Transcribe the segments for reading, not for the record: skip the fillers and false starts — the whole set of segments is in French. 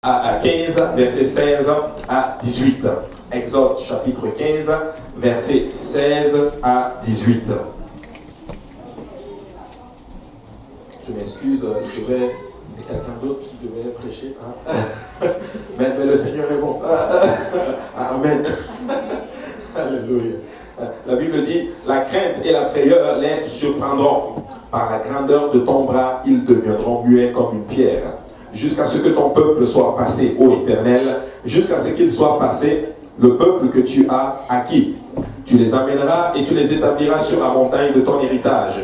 à 15, verset 16 à 18. Exode chapitre 15, verset 16 à 18. Je m'excuse, c'est quelqu'un d'autre qui devait prêcher. Hein? mais le Seigneur est bon. Amen. Alléluia. La Bible dit, la crainte et la frayeur les surprendront. Par la grandeur de ton bras, ils deviendront muets comme une pierre. Jusqu'à ce que ton peuple soit passé, ô Éternel, jusqu'à ce qu'il soit passé, le peuple que tu as acquis. Tu les amèneras et tu les établiras sur la montagne de ton héritage,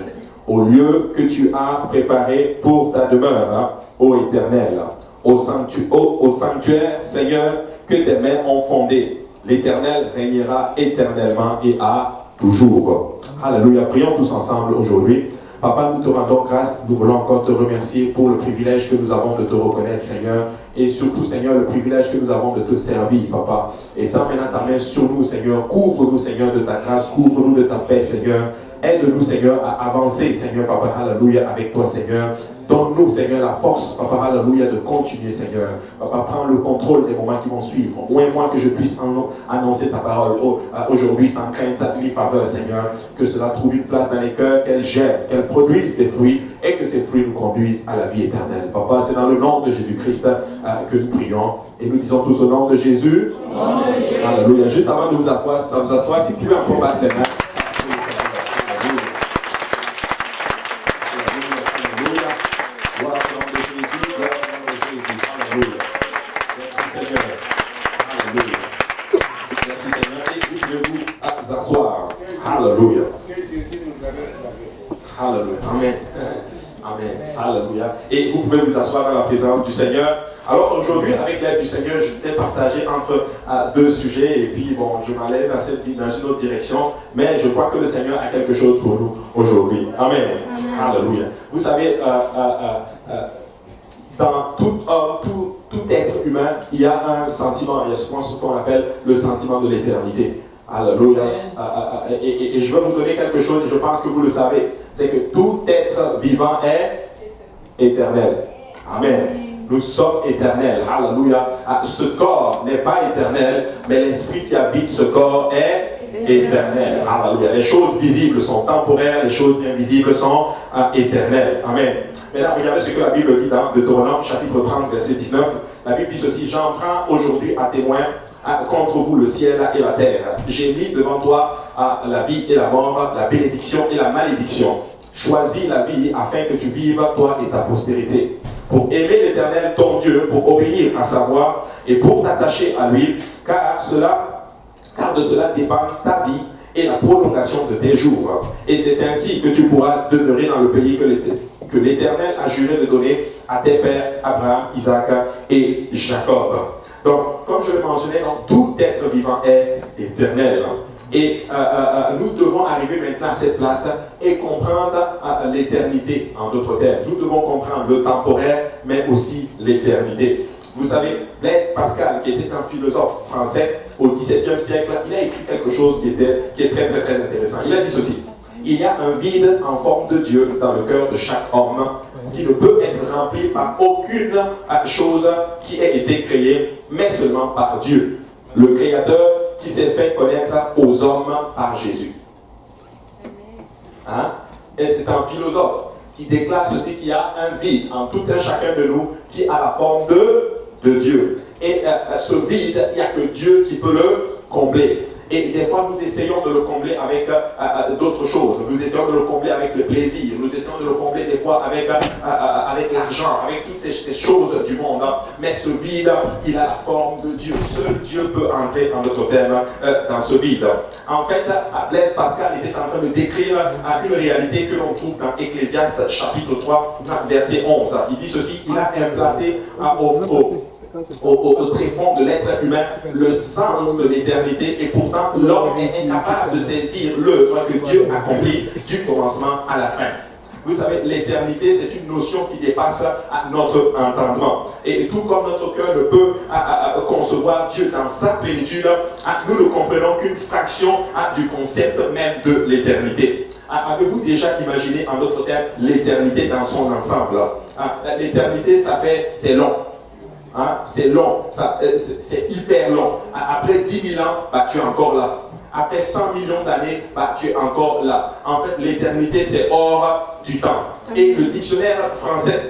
au lieu que tu as préparé pour ta demeure, ô Éternel, au sanctuaire, Seigneur, que tes mains ont fondé. L'Éternel régnera éternellement et à toujours. Alléluia. Prions tous ensemble aujourd'hui. Papa, nous te rendons grâce, nous voulons encore te remercier pour le privilège que nous avons de te reconnaître, Seigneur, et surtout, Seigneur, le privilège que nous avons de te servir, Papa. Étends maintenant ta main sur nous, Seigneur, couvre-nous, Seigneur, de ta grâce, couvre-nous de ta paix, Seigneur. Aide-nous, Seigneur, à avancer, Seigneur, Papa, alléluia, avec toi, Seigneur. Donne-nous, Seigneur, la force, Papa, alléluia, de continuer, Seigneur. Papa, prends le contrôle des moments qui vont suivre. Moins que je puisse annoncer ta parole aujourd'hui sans crainte ni faveur, Seigneur. Que cela trouve une place dans les cœurs, qu'elle germe, qu'elle produise des fruits et que ces fruits nous conduisent à la vie éternelle. Papa, c'est dans le nom de Jésus-Christ que nous prions. Et nous disons tous au nom de Jésus. Alléluia. Juste avant de vous asseoir, si tu veux encore battre les mains. Alléluia. Alléluia. Amen. Amen. Alléluia. Et vous pouvez vous asseoir dans la présence du Seigneur. Alors aujourd'hui, avec l'aide du Seigneur, je vais partager entre deux sujets. Et puis, bon, je m'allais dans une autre direction. Mais je crois que le Seigneur a quelque chose pour nous aujourd'hui. Amen. Alléluia. Vous savez, dans tout homme, tout être humain, il y a un sentiment. Il y a souvent ce qu'on appelle le sentiment de l'éternité. Alléluia. Et je vais vous donner quelque chose, et je pense que vous le savez. C'est que tout être vivant est éternel. Amen. Nous sommes éternels. Alléluia. Ce corps n'est pas éternel, mais l'esprit qui habite ce corps est éternel. Alléluia. Les choses visibles sont temporaires, les choses invisibles sont éternelles. Amen. Maintenant, regardez ce que la Bible dit dans Deutéronome chapitre 30, verset 19. La Bible dit ceci: j'en prends aujourd'hui à témoin contre vous le ciel et la terre. J'ai mis devant toi la vie et la mort, la bénédiction et la malédiction. Choisis la vie afin que tu vives, toi et ta postérité, pour aimer l'Éternel ton Dieu, pour obéir à sa voix et pour t'attacher à lui, car de cela dépend ta vie et la prolongation de tes jours. Et c'est ainsi que tu pourras demeurer dans le pays que l'Éternel a juré de donner à tes pères Abraham, Isaac et Jacob. Donc, comme je l'ai mentionné, tout être vivant est éternel. Et nous devons arriver maintenant à cette place et comprendre l'éternité, en d'autres termes. Nous devons comprendre le temporaire, mais aussi l'éternité. Vous savez, Blaise Pascal, qui était un philosophe français au XVIIe siècle, il a écrit quelque chose qui est très, très, très intéressant. Il a dit ceci: il y a un vide en forme de Dieu dans le cœur de chaque homme qui ne peut être rempli par aucune chose qui ait été créée, mais seulement par Dieu, le Créateur qui s'est fait connaître aux hommes par Jésus. Hein? Et c'est un philosophe qui déclare ceci, qu'il y a un vide en tout un chacun de nous qui a la forme de Dieu. Et ce vide, il n'y a que Dieu qui peut le combler. Et des fois, nous essayons de le combler avec d'autres choses. Nous essayons de le combler avec le plaisir. Nous essayons de le combler des fois avec l'argent, avec toutes ces choses du monde. Mais ce vide, il a la forme de Dieu. Seul Dieu peut entrer, en d'autres termes, dans ce vide. En fait, Blaise Pascal était en train de décrire une réalité que l'on trouve dans Ecclésiaste chapitre 3, verset 11. Il dit ceci: il a implanté au tréfonds de l'être humain le sens de l'éternité, et pourtant l'homme est incapable de saisir l'œuvre que Dieu accomplit du commencement à la fin. Vous savez, l'éternité, c'est une notion qui dépasse notre entendement. Et tout comme notre cœur ne peut concevoir Dieu dans sa plénitude, nous ne comprenons qu'une fraction du concept même de l'éternité. Avez-vous déjà imaginé, en d'autres termes, l'éternité dans son ensemble? L'éternité, c'est long. Hein, c'est long, c'est hyper long. Après 10 000 ans, tu es encore là. Après 100 millions d'années, tu es encore là. En fait, l'éternité, c'est hors du temps. Et le dictionnaire français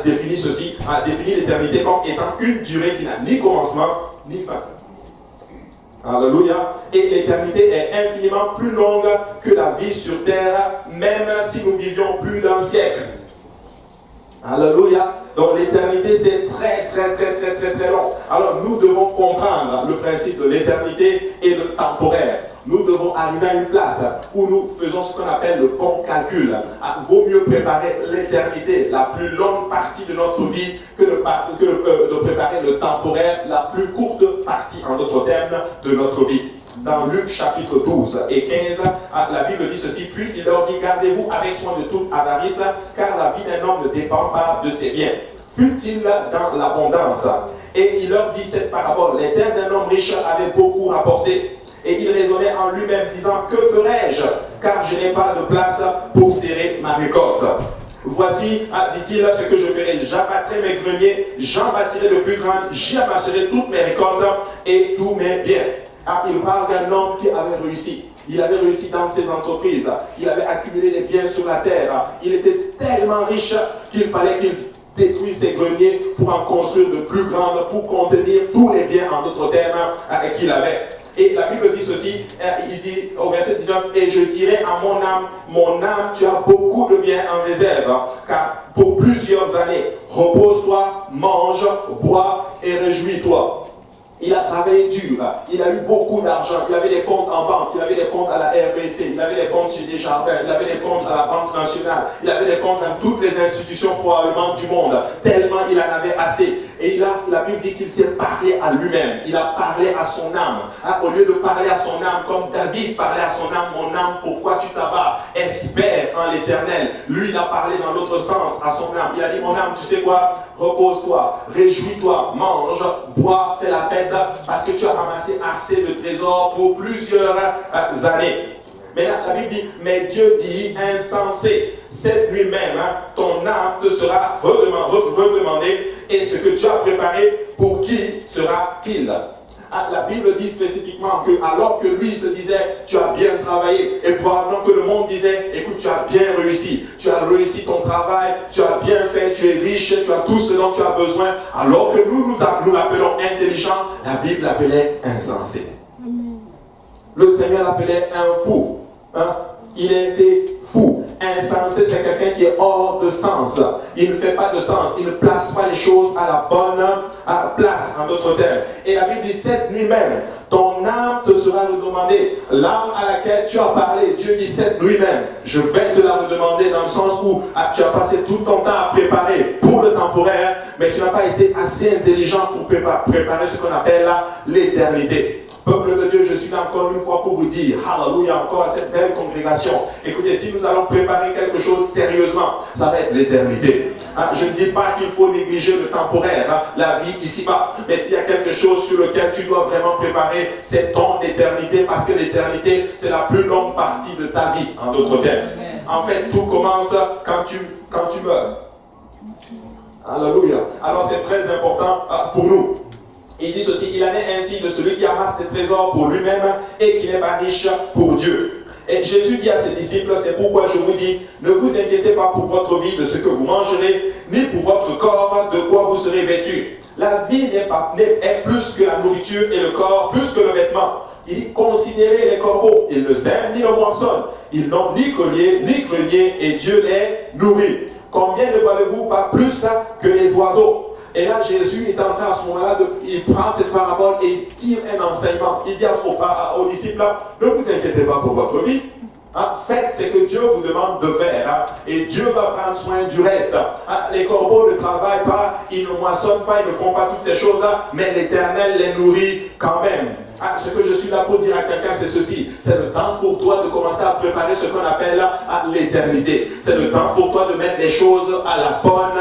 définit ceci, définit l'éternité comme étant une durée qui n'a ni commencement, ni fin. Alléluia. Et l'éternité est infiniment plus longue que la vie sur terre, même si nous vivions plus d'un siècle. Alléluia. Donc l'éternité, c'est très long. Alors nous devons comprendre le principe de l'éternité et le temporaire. Nous devons arriver à une place où nous faisons ce qu'on appelle le bon calcul. Vaut mieux préparer l'éternité, la plus longue partie de notre vie, que de préparer le temporaire, la plus courte partie, en d'autres termes, de notre vie. Dans Luc chapitre 12 et 15, la Bible dit ceci, puis il leur dit, gardez-vous avec soin de toute avarice, car la vie d'un homme ne dépend pas de ses biens. Fut-il dans l'abondance? Et il leur dit cette parabole, les terres d'un homme riche avaient beaucoup rapporté. Et il raisonnait en lui-même, disant, que ferai-je, car je n'ai pas de place pour serrer ma récolte. Voici, dit-il, ce que je ferai. J'abattrai mes greniers, j'en bâtirai de plus grandes, j'y amasserai toutes mes récoltes et tous mes biens. Il parle d'un homme qui avait réussi. Il avait réussi dans ses entreprises. Il avait accumulé des biens sur la terre. Il était tellement riche qu'il fallait qu'il détruise ses greniers pour en construire de plus grandes, pour contenir tous les biens, en d'autres termes, qu'il avait. Et la Bible dit ceci, il dit au verset 19, et je dirai à mon âme, tu as beaucoup de biens en réserve, car pour plusieurs années, repose-toi, mange, bois et réjouis-toi. Il a travaillé dur, il a eu beaucoup d'argent, il avait des comptes en banque, il avait des comptes à la RBC, il avait des comptes chez Desjardins, il avait des comptes à la Banque nationale, il avait des comptes dans toutes les institutions probablement du monde, tellement il en avait assez. Et la Bible dit qu'il s'est parlé à lui-même, il a parlé à son âme. Au lieu de parler à son âme comme David parlait à son âme, mon âme, pourquoi tu t'abats? Espère en l'Éternel. Lui, il a parlé dans l'autre sens à son âme. Il a dit, mon âme, tu sais quoi? Repose-toi, réjouis-toi, mange, bois, fais la fête, parce que tu as ramassé assez de trésors pour plusieurs années. Mais là, la Bible dit, mais Dieu dit, insensé, cette nuit même, ton âme te sera redemandée, et ce que tu as préparé, pour qui sera-t-il? La Bible dit spécifiquement que alors que lui se disait, tu as bien travaillé, et probablement que le monde disait, écoute, tu as bien réussi, tu as réussi ton travail, tu as bien fait, tu es riche, tu as tout ce dont tu as besoin, alors que nous l'appelons intelligent, la Bible l'appelait insensé. Le Seigneur l'appelait un fou. Il était fou. Insensé, c'est quelqu'un qui est hors de sens. Il ne fait pas de sens. Il ne place pas les choses à la bonne place, en d'autres termes. Et la Bible dit, cette nuit même, ton âme te sera redemandée. L'âme à laquelle tu as parlé, Dieu dit, cette nuit même, je vais te la redemander, dans le sens où tu as passé tout ton temps à préparer pour le temporaire, mais tu n'as pas été assez intelligent pour préparer ce qu'on appelle l'éternité. Peuple de Dieu, je suis là encore une fois pour vous dire, alléluia, encore à cette belle congrégation. Écoutez, si nous allons préparer quelque chose sérieusement, ça va être l'éternité. Je ne dis pas qu'il faut négliger le temporaire, la vie ici-bas. Mais s'il y a quelque chose sur lequel tu dois vraiment préparer, c'est ton éternité, parce que l'éternité, c'est la plus longue partie de ta vie, en d'autres termes. En fait, tout commence quand tu meurs. Alléluia. Alors c'est très important pour nous. Il dit ceci, il en est ainsi de celui qui amasse des trésors pour lui-même et qui n'est pas riche pour Dieu. Et Jésus dit à ses disciples, c'est pourquoi je vous dis, ne vous inquiétez pas pour votre vie de ce que vous mangerez, ni pour votre corps de quoi vous serez vêtus. La vie est plus que la nourriture et le corps plus que le vêtement. Il dit, considérez les corbeaux, ils ne sèment ni ne moissonnent, ils n'ont ni collier ni grenier et Dieu les nourrit. Combien ne valez-vous pas plus que les oiseaux? Et là, Jésus est en train à ce moment-là, il prend cette parabole et il tire un enseignement. Il dit aux disciples, ne vous inquiétez pas pour votre vie. Faites ce que Dieu vous demande de faire. Et Dieu va prendre soin du reste. Les corbeaux ne travaillent pas, ils ne moissonnent pas, ils ne font pas toutes ces choses-là, mais l'Éternel les nourrit quand même. Ce que je suis là pour dire à quelqu'un, c'est ceci. C'est le temps pour toi de commencer à préparer ce qu'on appelle l'éternité. C'est le temps pour toi de mettre les choses à la bonne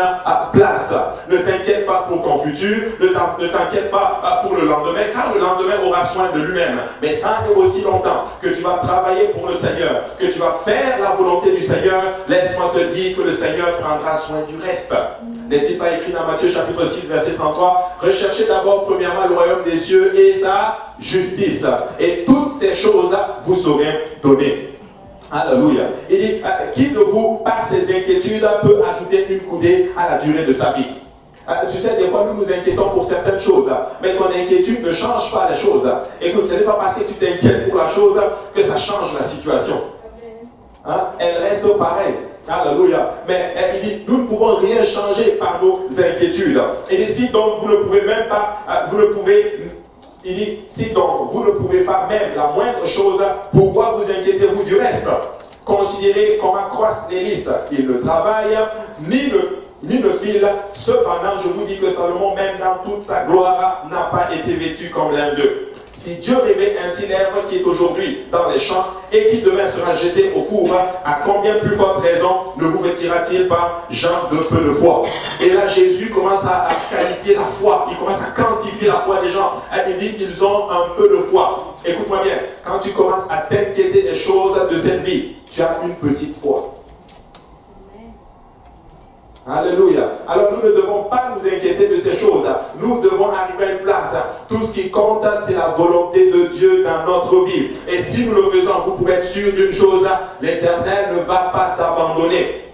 place. Ne t'inquiète pas pour ton futur, ne t'inquiète pas pour le lendemain, car le lendemain aura soin de lui-même. Mais tant et aussi longtemps que tu vas travailler pour le Seigneur, que tu vas faire la volonté du Seigneur, laisse-moi te dire que le Seigneur prendra soin du reste. N'est-il pas écrit dans Matthieu chapitre 6, verset 33, recherchez d'abord premièrement le royaume des cieux et sa justice, et toutes ces choses vous seront données. Alléluia. Il dit, qui de vous, par ses inquiétudes, peut ajouter une coudée à la durée de sa vie? Tu sais, des fois, nous nous inquiétons pour certaines choses, mais ton inquiétude ne change pas les choses. Écoute, ce n'est pas parce que tu t'inquiètes pour la chose que ça change la situation. Elle reste pareille. Alléluia. Mais il dit, nous ne pouvons rien changer par nos inquiétudes. Il dit, si donc vous ne pouvez même pas, il dit, si donc vous ne pouvez pas même la moindre chose, pourquoi vous inquiétez-vous du reste? Considérez comment croissent les lys. Ils ne travaillent ni ne filent. Cependant, je vous dis que Salomon, même dans toute sa gloire, n'a pas été vêtu comme l'un d'eux. Si Dieu révèle ainsi l'herbe qui est aujourd'hui dans les champs et qui demain sera jetée au four, à combien plus forte raison ne vous vêtira-t-il pas, gens de peu de foi? Et là, Jésus commence à qualifier la foi, il commence à quantifier la foi des gens. Il dit qu'ils ont un peu de foi. Écoute-moi bien, quand tu commences à t'inquiéter des choses de cette vie, tu as une petite foi. Alléluia. Alors nous ne devons pas nous inquiéter de ces choses. Nous devons arriver à une place. Tout ce qui compte, c'est la volonté de Dieu dans notre vie. Et si nous le faisons, vous pouvez être sûr d'une chose, l'Éternel ne va pas t'abandonner.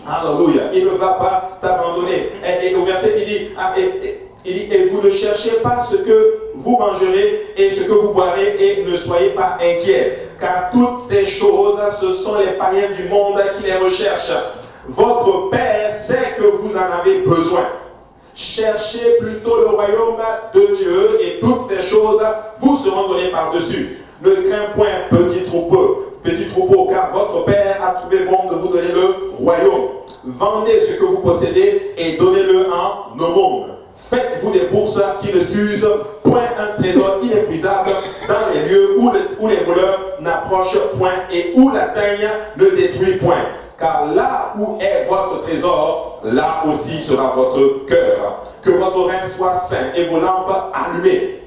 Alléluia. Il ne va pas t'abandonner. Et au verset, il dit, et vous ne cherchez pas ce que vous mangerez et ce que vous boirez, et ne soyez pas inquiets. Car toutes ces choses, ce sont les païens du monde qui les recherchent. Votre Père sait que vous en avez besoin. Cherchez plutôt le royaume de Dieu et toutes ces choses vous seront données par-dessus. Ne crains point, petit troupeau, car votre Père a trouvé bon de vous donner le royaume. Vendez ce que vous possédez et donnez-le en aumône. Faites-vous des bourses qui ne s'usent point, un trésor inépuisable dans les lieux où les voleurs n'approchent point et où la teigne ne détruit point. Car là où est votre trésor, là aussi sera votre cœur. Que votre rein soit sain et vos lampes allumées.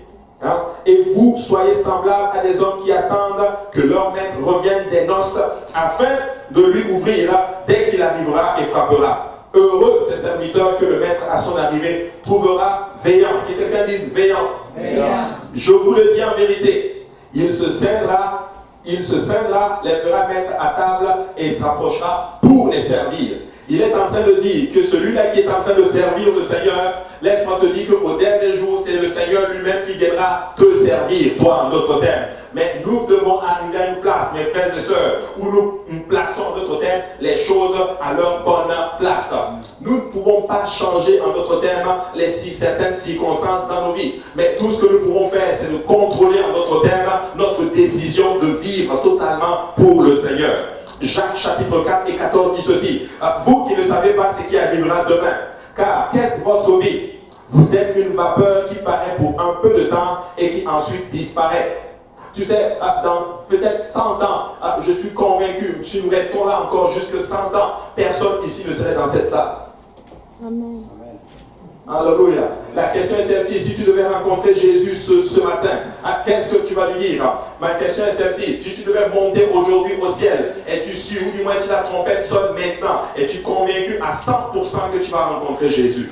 Et vous soyez semblables à des hommes qui attendent que leur maître revienne des noces, afin de lui ouvrir dès qu'il arrivera et frappera. Heureux ces serviteurs que le maître à son arrivée trouvera veillant. Que quelqu'un dise veillant. Veillant. Je vous le dis en vérité, il se scindra, les fera mettre à table et se rapprochera pour les servir. Il est en train de dire que celui-là qui est en train de servir le Seigneur, laisse-moi te dire qu'au dernier jour, c'est le Seigneur lui-même qui viendra te servir, toi en d'autres termes. Mais nous devons arriver à une place, mes frères et sœurs, où nous plaçons en d'autres termes les choses à leur bonne place. Nous ne pouvons pas changer en d'autres termes certaines circonstances dans nos vies. Mais tout ce que nous pouvons faire, c'est de contrôler en d'autres termes notre décision de vivre totalement pour le Seigneur. Jacques chapitre 4 et 14 dit ceci. Vous qui ne savez pas ce qui arrivera demain, car qu'est-ce votre vie? Vous êtes une vapeur qui paraît pour un peu de temps et qui ensuite disparaît. Tu sais, dans peut-être 100 ans, je suis convaincu, si nous restons là encore jusque 100 ans, personne ici ne serait dans cette salle. Amen. Alléluia. La question est celle-ci. Si tu devais rencontrer Jésus ce matin, qu'est-ce que tu vas lui dire? Ma question est celle-ci. Si tu devais monter aujourd'hui au ciel, es-tu sûr, ou du moins si la trompette sonne maintenant, es-tu convaincu à 100% que tu vas rencontrer Jésus?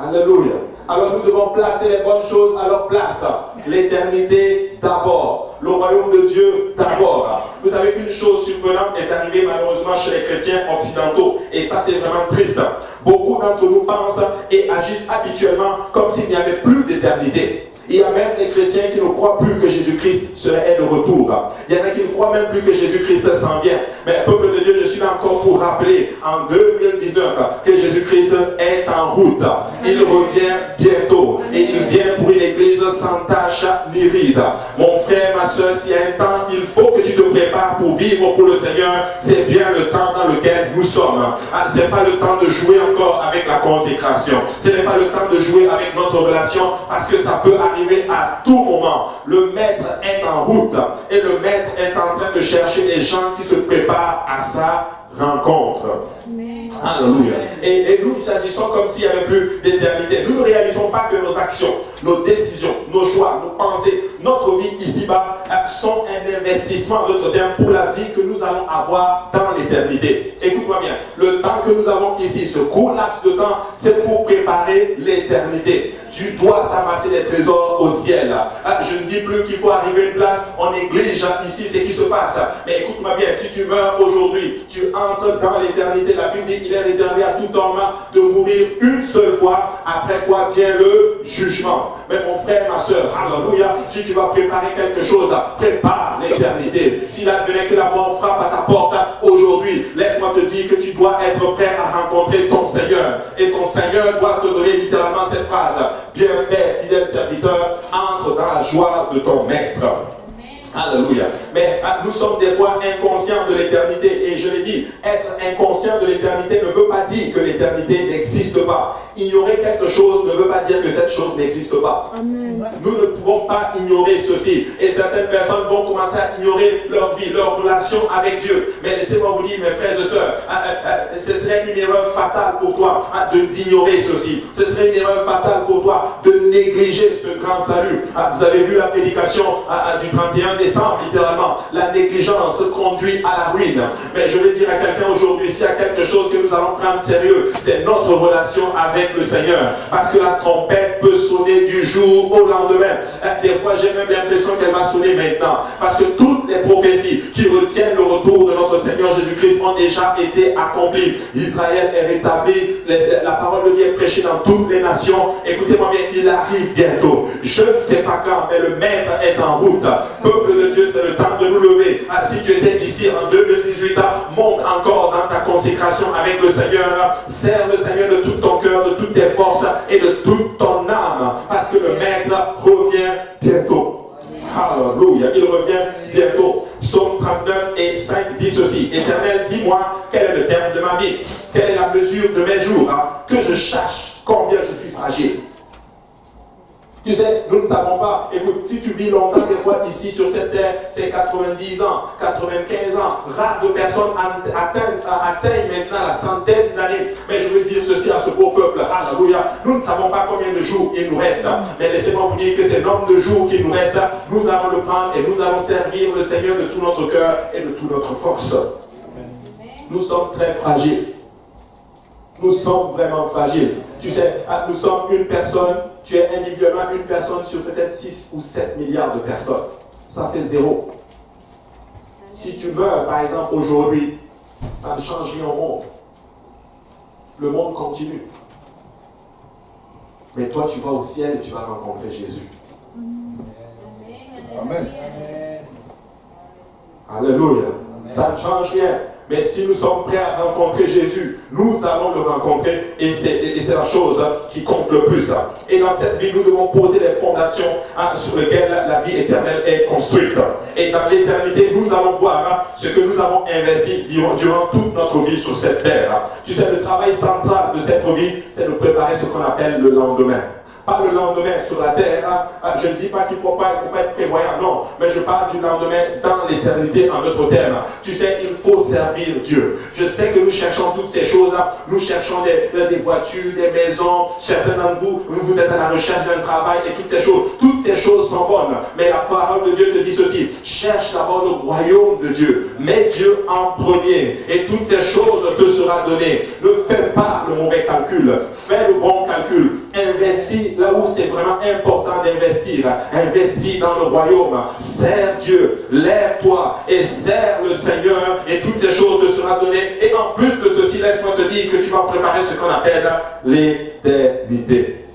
Alléluia. Alors nous devons placer les bonnes choses à leur place. L'éternité d'abord. Le royaume de Dieu d'abord. Vous savez qu'une chose surprenante est arrivée malheureusement chez les chrétiens occidentaux. Et ça c'est vraiment triste. Beaucoup d'entre nous pensent et agissent habituellement comme s'il n'y avait plus d'éternité. Il y a même des chrétiens qui ne croient plus que Jésus-Christ serait de retour. Il y en a qui ne croient même plus que Jésus-Christ s'en vient. Mais peuple de Dieu, je suis là encore pour rappeler en 2019 que Jésus-Christ est en route. Il revient bientôt et il vient pour une église sans tache ni ride. Mon frère, ma soeur, s'il y a un temps, il faut que tu te prépares pour vivre pour le Seigneur. C'est bien le temps dans lequel nous sommes. Ce n'est pas le temps de jouer encore avec la consécration. Ce n'est pas le temps de jouer avec notre relation parce que ça peut arriver à tout moment. Le maître est en route et le maître est en train de chercher les gens qui se préparent à sa rencontre. Alléluia. Et nous agissons comme s'il n'y avait plus d'éternité. Nous ne réalisons pas que nos actions, nos décisions, nos choix, nos pensées, notre vie ici-bas sont un investissement, d'autres termes, pour la vie que nous allons avoir dans l'éternité. Écoute-moi bien, le temps que nous avons ici, ce court laps de temps, c'est pour préparer l'éternité. Tu dois t'amasser des trésors au ciel. Je ne dis plus qu'il faut arriver à une place, on néglige ici ce qui se passe. Mais écoute-moi bien, si tu meurs aujourd'hui, tu entres dans l'éternité. La Bible dit qu'il est réservé à tout homme de mourir une seule fois, après quoi vient le jugement. Mais mon frère, ma soeur, alléluia, si tu vas préparer quelque chose, prépare l'éternité. S'il advenait que la mort frappe à ta porte aujourd'hui, laisse-moi te dire que tu dois être prêt à rencontrer ton Seigneur. Et ton Seigneur doit te donner littéralement cette phrase: bien fait, fidèle serviteur, entre dans la joie de ton maître. Alléluia. Mais nous sommes des fois inconscients de l'éternité. Et je l'ai dit, être inconscient de l'éternité ne veut pas dire que l'éternité n'existe pas. Ignorer quelque chose ne veut pas dire que cette chose n'existe pas. Amen. Nous ne pouvons pas ignorer ceci. Et certaines personnes vont commencer à ignorer leur vie, leur relation avec Dieu. Mais laissez-moi vous dire, mes frères et sœurs, ce serait une erreur fatale pour toi d'ignorer ceci. Ce serait une erreur fatale pour toi de négliger ce grand salut. Vous avez vu la prédication du 31 décembre, littéralement. La négligence conduit à la ruine. Mais je vais dire à quelqu'un aujourd'hui, s'il y a quelque chose que nous allons prendre sérieux, c'est notre relation avec le Seigneur. Parce que la trompette peut sonner du jour au lendemain. Des fois, j'ai même l'impression qu'elle va sonner maintenant. Parce que toutes les prophéties qui retiennent le retour de notre Seigneur Jésus-Christ ont déjà été accomplies. Israël est rétabli. La parole de Dieu est prêchée dans toutes les nations. Écoutez-moi bien, il arrive bientôt. Je ne sais pas quand, mais le Maître est en route. Peuple de Dieu, c'est le temps de nous lever. Si tu étais ici en 2018, monte encore dans ta consécration avec le Seigneur. Sers le Seigneur de tout ton cœur, de toutes tes forces et de toute ton âme. Parce que le Maître revient bientôt. Alléluia, il revient bientôt. Psaume 39 et 5 dit ceci: Éternel, dis-moi quel est le terme de ma vie, quelle est la mesure de mes jours, que je sache combien je suis fragile. Tu sais, nous ne savons pas. Écoute, si tu vis longtemps, des fois, ici sur cette terre, c'est 90 ans, 95 ans. Rares de personnes atteignent maintenant la centaine d'années. Mais je veux dire ceci à ce beau peuple. Alléluia. Nous ne savons pas combien de jours il nous reste. Mais laissez-moi vous dire que c'est nombre de jours qu'il nous reste. Nous allons le prendre et nous allons servir le Seigneur de tout notre cœur et de toute notre force. Nous sommes très fragiles. Nous sommes vraiment fragiles. Tu sais, nous sommes une personne, tu es individuellement une personne sur peut-être 6 ou 7 milliards de personnes. Ça fait zéro. Si tu meurs, par exemple, aujourd'hui, ça ne change rien au monde. Le monde continue. Mais toi, tu vas au ciel et tu vas rencontrer Jésus. Amen. Alléluia. Ça ne change rien. Mais si nous sommes prêts à rencontrer Jésus, nous allons le rencontrer et c'est la chose qui compte le plus. Et dans cette vie, nous devons poser les fondations sur lesquelles la vie éternelle est construite. Et dans l'éternité, nous allons voir ce que nous avons investi durant toute notre vie sur cette terre. Tu sais, le travail central de cette vie, c'est de préparer ce qu'on appelle le lendemain. Pas le lendemain sur la terre. Je ne dis pas qu'il ne faut pas être prévoyant, non. Mais je parle du lendemain dans l'éternité en d'autres termes. Tu sais, il faut servir Dieu. Je sais que nous cherchons toutes ces choses. Nous cherchons des voitures, des maisons. Certains d'entre vous êtes à la recherche d'un travail et toutes ces choses. Toutes ces choses sont bonnes. Mais la parole de Dieu te dit ceci: cherche d'abord le royaume de Dieu. Mets Dieu en premier. Et toutes ces choses te seront données. Ne fais pas le mauvais calcul. Fais le bon calcul. Investis là où c'est vraiment important d'investir. Investis dans le royaume. Sers Dieu. Lève-toi et sers le Seigneur et toutes ces choses te seront données. Et en plus de ceci, laisse-moi te dire que tu vas préparer ce qu'on appelle l'éternité.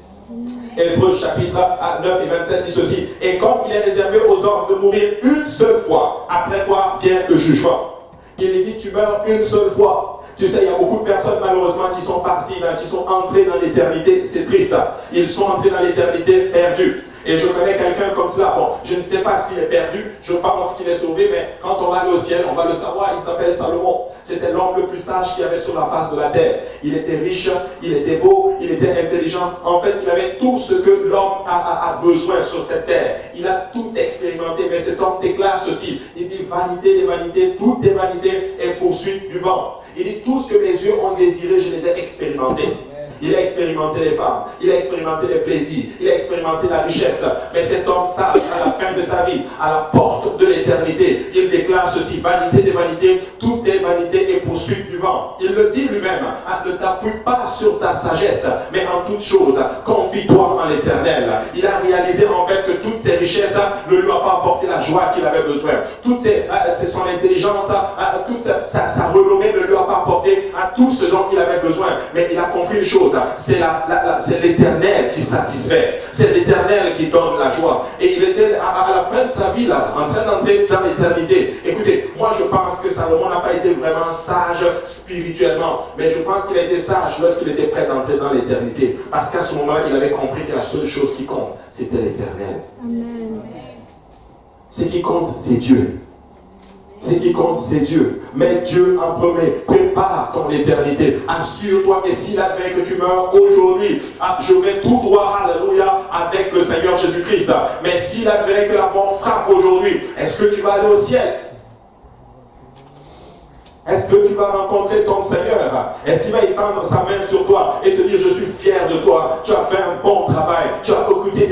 Hébreux chapitre 9 et 27 dit ceci: et comme il est réservé aux hommes de mourir une seule fois, après quoi vient le jugement. Il est dit: tu meurs une seule fois. Tu sais, il y a beaucoup de personnes malheureusement qui sont parties, qui sont entrées dans l'éternité. C'est triste. Ils sont entrés dans l'éternité perdus. Et je connais quelqu'un comme cela. Bon, je ne sais pas s'il est perdu, je pense qu'il est sauvé, mais quand on va aller au ciel, on va le savoir. Il s'appelle Salomon. C'était l'homme le plus sage qu'il y avait sur la face de la terre. Il était riche, il était beau, il était intelligent. En fait, il avait tout ce que l'homme a besoin sur cette terre. Il a tout expérimenté, mais cet homme déclare ceci. Il dit, vanité des vanités, toute est vanité et poursuite du vent. Il dit, tout ce que mes yeux ont désiré, je les ai expérimentés. Il a expérimenté les femmes, il a expérimenté les plaisirs, il a expérimenté la richesse. Mais cet homme sage, à la fin de sa vie, à la porte de l'éternité, il déclare ceci, vanité des vanités, tout est vanité et poursuite du vent. Il le dit lui-même, ne t'appuie pas sur ta sagesse, mais en toute chose, confie-toi en l'éternel. Il a réalisé en fait que toutes ces richesses ne lui ont pas apporté la joie qu'il avait besoin. Toute son intelligence, toute sa renommée ne lui a pas apporté à tout ce dont il avait besoin. Mais il a compris une chose, c'est l'éternel qui satisfait, c'est l'éternel qui donne la joie. Et il était à la fin de sa vie là, en train d'entrer dans l'éternité. Écoutez, moi je pense que Salomon n'a pas été vraiment sage spirituellement, mais je pense qu'il a été sage lorsqu'il était prêt d'entrer dans l'éternité. Parce qu'à ce moment-là, il avait compris que la seule chose qui compte, c'était l'éternel. Amen. Ce qui compte, c'est Dieu. Ce qui compte, c'est Dieu. Mais Dieu en premier, prépare ton éternité. Assure-toi que s'il advient que tu meurs aujourd'hui, je vais tout droit, alléluia, avec le Seigneur Jésus-Christ. Mais s'il advient que la mort frappe aujourd'hui, est-ce que tu vas aller au ciel? Est-ce que tu vas rencontrer ton Seigneur? Est-ce qu'il va étendre sa main sur toi et te dire, je suis fier de toi, tu as fait un bon travail, tu as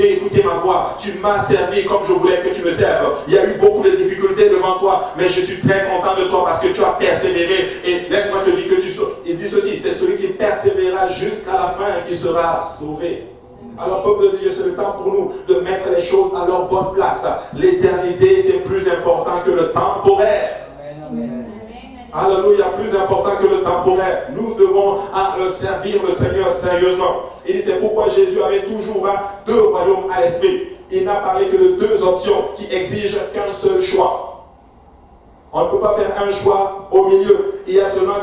écouté ma voix, tu m'as servi comme je voulais que tu me serves. Il y a eu beaucoup de difficultés devant toi, mais je suis très content de toi parce que tu as persévéré. Et laisse-moi te dire que il dit ceci, c'est celui qui persévérera jusqu'à la fin qui sera sauvé. Alors, peuple de Dieu, c'est le temps pour nous de mettre les choses à leur bonne place. L'éternité, c'est plus important que le temporaire. Amen. Alléluia, plus important que le temporaire. Nous devons servir le Seigneur sérieusement. Et c'est pourquoi Jésus avait toujours deux royaumes à l'esprit. Il n'a parlé que de deux options qui exigent qu'un seul choix. On ne peut pas faire un choix au milieu. Il y a seulement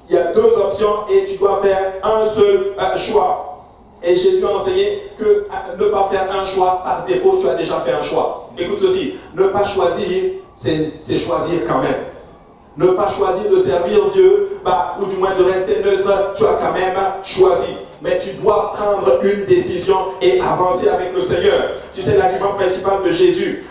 il y a deux options et tu dois faire un seul choix. Et Jésus a enseigné que ne pas faire un choix par défaut, tu as déjà fait un choix. Écoute ceci, ne pas choisir, c'est choisir quand même. Ne pas choisir de servir Dieu, ou du moins de rester neutre, tu as quand même choisi. Mais tu dois prendre une décision et avancer avec le Seigneur. Tu sais, l'argument principal de Jésus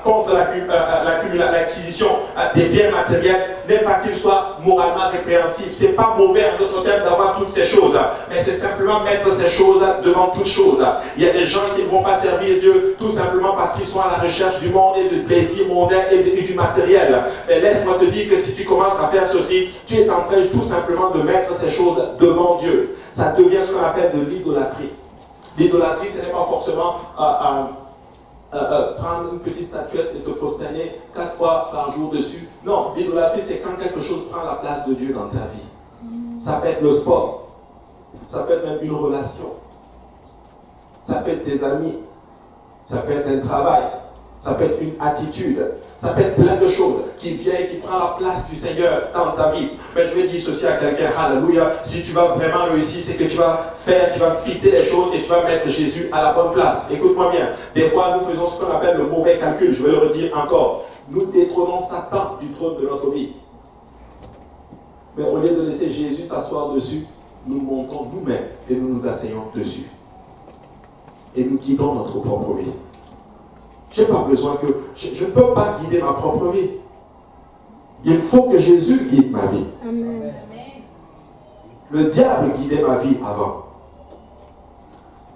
contre l'acquisition des biens matériels n'est pas qu'il soit moralement répréhensible. Ce n'est pas mauvais en notre terme d'avoir toutes ces choses, mais c'est simplement mettre ces choses devant toutes choses. Il y a des gens qui ne vont pas servir Dieu tout simplement parce qu'ils sont à la recherche du monde et du plaisir mondain et du matériel. Mais laisse-moi te dire que si tu commences à faire ceci, tu es en train tout simplement de mettre ces choses devant Dieu. Ça devient ce qu'on appelle de l'idolâtrie. L'idolâtrie, ce n'est pas forcément prendre une petite statuette et te prosterner 4 fois par jour dessus. Non, l'idolâtrie, c'est quand quelque chose prend la place de Dieu dans ta vie. Ça peut être le sport. Ça peut être même une relation. Ça peut être tes amis. Ça peut être un travail. Ça peut être une attitude. Ça peut être plein de choses qui viennent et qui prennent la place du Seigneur dans ta vie. Mais je vais dire ceci à quelqu'un, alléluia, si tu vas vraiment réussir, c'est que tu vas fitter les choses et tu vas mettre Jésus à la bonne place. Écoute-moi bien, des fois nous faisons ce qu'on appelle le mauvais calcul, je vais le redire encore. Nous détrônons Satan du trône de notre vie. Mais au lieu de laisser Jésus s'asseoir dessus, nous montons nous-mêmes et nous nous asseyons dessus. Et nous guidons notre propre vie. Je n'ai pas besoin je ne peux pas guider ma propre vie. Il faut que Jésus guide ma vie. Amen. Le diable guidait ma vie avant.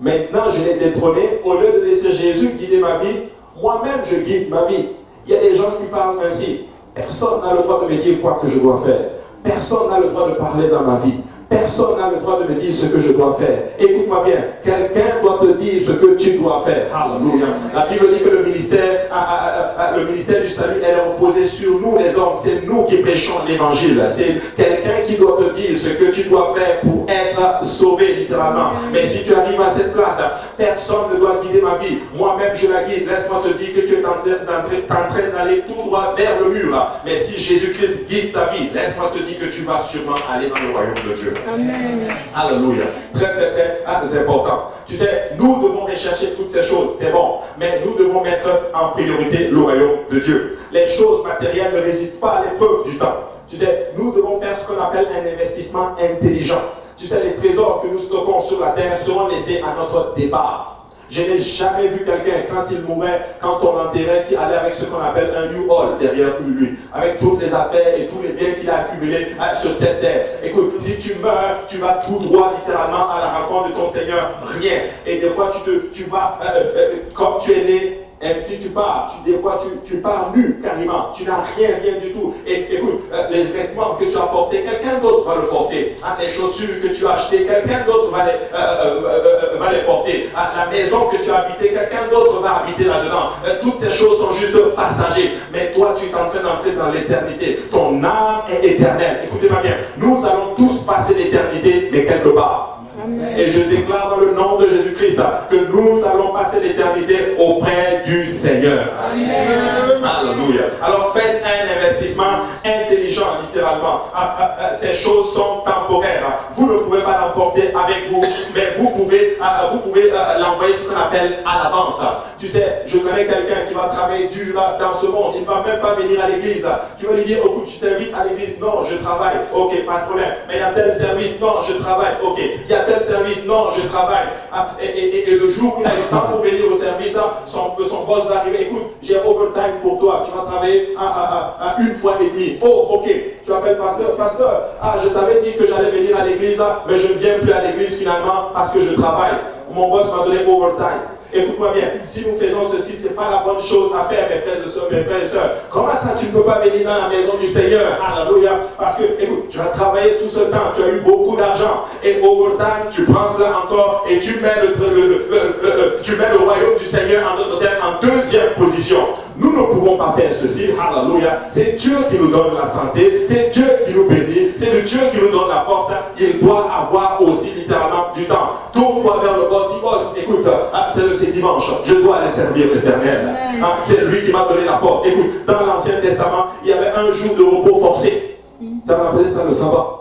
Maintenant, je l'ai détrôné. Au lieu de laisser Jésus guider ma vie, moi-même, je guide ma vie. Il y a des gens qui parlent ainsi. Personne n'a le droit de me dire quoi que je dois faire. Personne n'a le droit de parler dans ma vie. Personne n'a le droit de me dire ce que je dois faire. Écoute-moi bien, quelqu'un doit te dire ce que tu dois faire. Alléluia. La Bible dit que le ministère du salut, elle est reposée sur nous les hommes. C'est nous qui prêchons l'évangile. C'est quelqu'un qui doit te dire ce que tu dois faire pour être sauvé, littéralement. Mais si tu arrives à cette place, personne ne doit guider ma vie. Moi-même, je la guide. Laisse-moi te dire que tu es en train d'aller tout droit vers le mur. Mais si Jésus-Christ guide ta vie, laisse-moi te dire que tu vas sûrement aller dans le royaume de Dieu. Amen. Alléluia. Très, très, très important. Tu sais, nous devons rechercher toutes ces choses, c'est bon. Mais nous devons mettre en priorité le royaume de Dieu. Les choses matérielles ne résistent pas à l'épreuve du temps. Tu sais, nous devons faire ce qu'on appelle un investissement intelligent. Tu sais, les trésors que nous stockons sur la terre seront laissés à notre départ. Je n'ai jamais vu quelqu'un, quand il mourait, quand on l'enterrait, qui allait avec ce qu'on appelle un U-Haul derrière lui, avec toutes les affaires et tous les biens qu'il a accumulés sur cette terre. Écoute, si tu meurs, tu vas tout droit littéralement à la rencontre de ton Seigneur, rien. Et des fois, tu vas, comme tu es né, et si tu pars, des fois tu pars nu carrément, tu n'as rien du tout. Et écoute, les vêtements que tu as portés, quelqu'un d'autre va le porter. Les chaussures que tu as achetées, quelqu'un d'autre va les porter. La maison que tu as habitée, quelqu'un d'autre va habiter là-dedans. Toutes ces choses sont juste passagères. Mais toi, tu es en train d'entrer dans l'éternité. Ton âme est éternelle. Écoutez-moi bien, nous allons tous passer l'éternité, mais quelque part. Amen. Et je déclare dans le nom de Jésus-Christ que nous allons passer l'éternité auprès du Seigneur. Amen. Alléluia. Alors faites un investissement intelligent, littéralement. Ces choses sont temporaires. Vous ne pouvez pas l'emporter avec vous, mais vous pouvez l'envoyer ce qu'on appelle à l'avance. Tu sais, je connais quelqu'un qui va travailler dur dans ce monde. Il ne va même pas venir à l'église. Tu vas lui dire, écoute, je t'invite à l'église. Non, je travaille. Ok, pas de problème. Mais il y a tel service. Non, je travaille. Ok. Il y a tel service. Non, je travaille. Et le jour où il a le temps pour venir au service, son boss va arriver. Écoute, j'ai overtime pour toi. Tu vas travailler une fois et demie. Oh, ok. Tu appelles pasteur. Pasteur, je t'avais dit que j'allais venir à l'église, mais je ne viens plus à l'église finalement parce que je travaille. Mon boss m'a donné overtime. Écoute-moi bien, si nous faisons ceci, ce n'est pas la bonne chose à faire, mes frères et sœurs. Comment ça, tu ne peux pas venir dans la maison du Seigneur? Alléluia. Parce que, écoute, tu as travaillé tout ce temps, tu as eu beaucoup d'argent. Et overtime, tu prends cela encore et tu mets le royaume du Seigneur en notre terme en deuxième position. Nous ne pouvons pas faire ceci, alléluia. C'est Dieu qui nous donne la santé, c'est Dieu qui nous bénit, c'est le Dieu qui nous donne la force. Il doit avoir aussi littéralement du temps. Tourne-toi vers le bord, dis, boss, écoute, c'est dimanche, je dois aller servir l'Éternel. C'est lui qui m'a donné la force. Écoute, dans l'Ancien Testament, il y avait un jour de repos forcé. Ça on appelait ça le sabbat.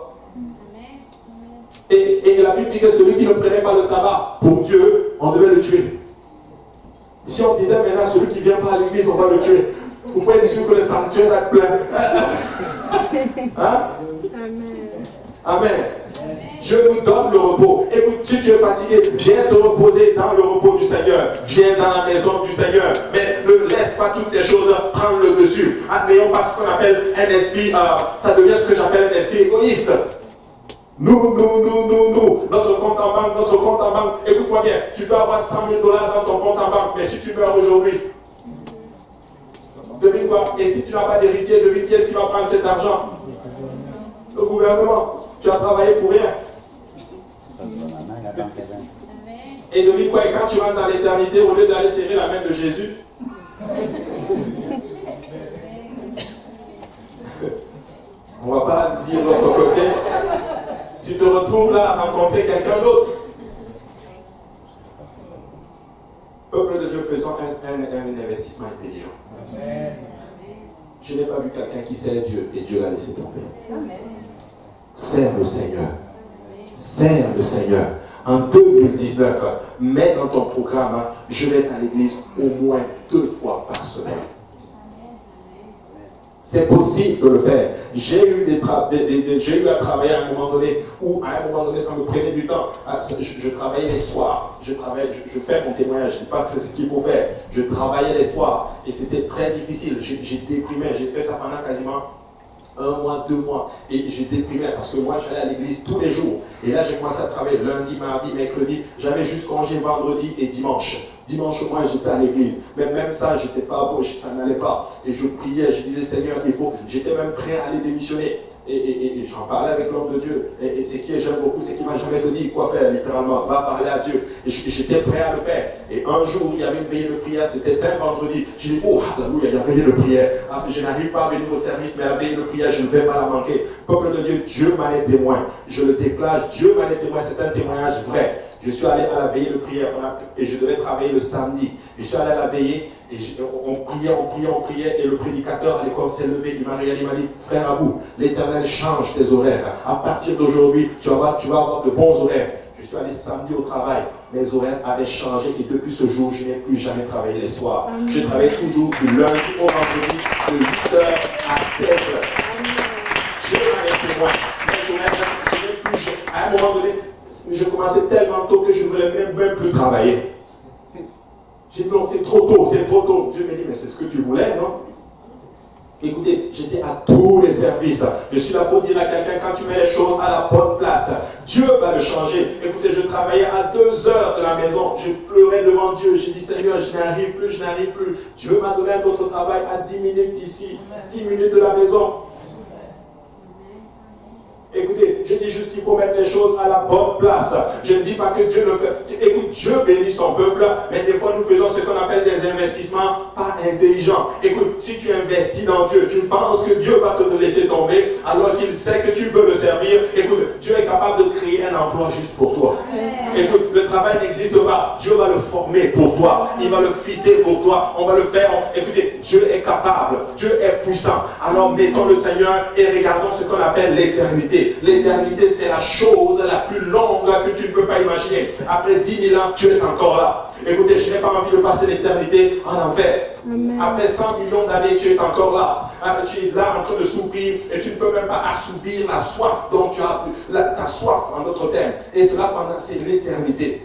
Et la Bible dit que celui qui ne prenait pas le sabbat, pour Dieu, on devait le tuer. Si on disait maintenant, celui qui ne vient pas à l'église, on va le tuer. Vous pouvez être sûr que le sanctuaire est plein. Hein? Amen. Dieu nous donne le repos. Écoute, si tu es fatigué, viens te reposer dans le repos du Seigneur. Viens dans la maison du Seigneur. Mais ne laisse pas toutes ces choses prendre le dessus. N'ayons pas ce qu'on appelle un esprit, ça devient ce que j'appelle un esprit égoïste. Nous. Notre compte en banque. Écoute-moi bien, tu peux avoir $100 000 dans ton compte en banque, mais si tu meurs aujourd'hui, devine quoi? Et si tu n'as pas d'héritier, devine qui est-ce qui va prendre cet argent? Le gouvernement. Tu as travaillé pour rien. Et devine quoi? Et quand tu rentres dans l'éternité, au lieu d'aller serrer la main de Jésus, on ne va pas dire l'autre côté. Tu te retrouves là à rencontrer quelqu'un d'autre. Peuple de Dieu, faisons un investissement intelligent. Amen. Je n'ai pas vu quelqu'un qui sert Dieu et Dieu l'a laissé tomber. Amen. Sers le Seigneur. Sers le Seigneur. En 2019, mets dans ton programme, je vais être à l'église au moins 2 fois par semaine. C'est possible de le faire. J'ai eu à travailler à un moment donné, ça me prenait du temps. Je travaillais les soirs. Je fais mon témoignage. Je ne dis pas que c'est ce qu'il faut faire. Je travaillais les soirs. Et c'était très difficile. J'ai déprimé. J'ai fait ça pendant quasiment 1 mois, 2 mois. Et j'ai déprimé parce que moi, j'allais à l'église tous les jours. Et là, j'ai commencé à travailler lundi, mardi, mercredi. J'avais juste congé vendredi et dimanche. Dimanche au moins, j'étais à l'église. Mais même ça, j'étais pas beau, ça n'allait pas. Et je priais, je disais, Seigneur, il faut. J'étais même prêt à aller démissionner. Et j'en parlais avec l'homme de Dieu. Et ce qui j'aime beaucoup, c'est qu'il ne m'a jamais dit quoi faire, littéralement. Va parler à Dieu. Et j'étais prêt à le faire. Et un jour, il y avait une veillée de prière. C'était un vendredi. J'ai dit, oh, alléluia, il y a une veillée de prière. Je n'arrive pas à venir au service, mais la veillée de prière, je ne vais pas la manquer. Peuple de Dieu, Dieu m'en est témoin. Je le déclare, Dieu m'en est témoin. C'est un témoignage vrai. Je suis allé à la veillée de prière et je devais travailler le samedi. Je suis allé à la veillée et on priait et le prédicateur à l'école s'est levé. Il m'a regardé, il m'a dit, frère Abou, l'Éternel change tes horaires. À partir d'aujourd'hui, tu vas avoir de bons horaires. Je suis allé samedi au travail. Mes horaires avaient changé et depuis ce jour, je n'ai plus jamais travaillé les soirs. Je travaille toujours du lundi au vendredi de 8h à 7h. Dieu m'a été témoin. Mes horaires, je n'ai plus. À un moment donné, je commençais tellement tôt que je ne voulais même plus travailler. J'ai dit non, c'est trop tôt, c'est trop tôt. Dieu me dit, mais c'est ce que tu voulais, non? Écoutez, j'étais à tous les services. Je suis là pour dire à quelqu'un, quand tu mets les choses à la bonne place, Dieu va le changer. Écoutez, je travaillais à 2 heures de la maison. Je pleurais devant Dieu. J'ai dit, Seigneur, je n'arrive plus. Dieu m'a donné un autre travail à 10 minutes d'ici, 10 minutes de la maison. Écoutez, je dis juste qu'il faut mettre les choses à la bonne place. Je ne dis pas que Dieu le fait. Écoute, Dieu bénit son peuple, mais des fois nous faisons ce qu'on appelle des investissements pas intelligents. Écoute, si tu investis dans Dieu, tu penses que Dieu va te laisser tomber alors qu'il sait que tu veux le servir. Écoute, Dieu est capable de créer un emploi juste pour toi. Écoute, le travail n'existe pas. Dieu va le former pour toi. Il va le fitter pour toi. On va le faire. Écoutez, Dieu est capable. Dieu est puissant. Alors mettons le Seigneur et regardons ce qu'on appelle l'éternité. L'éternité, c'est la chose la plus longue que tu ne peux pas imaginer. Après 10 000 ans, tu es encore là. Écoutez, je n'ai pas envie de passer l'éternité en enfer. Amen. Après 100 millions d'années, tu es encore là. Tu es là en train de souffrir et tu ne peux même pas assouvir la soif dont tu as, ta soif en d'autres termes. Et cela c'est l'éternité.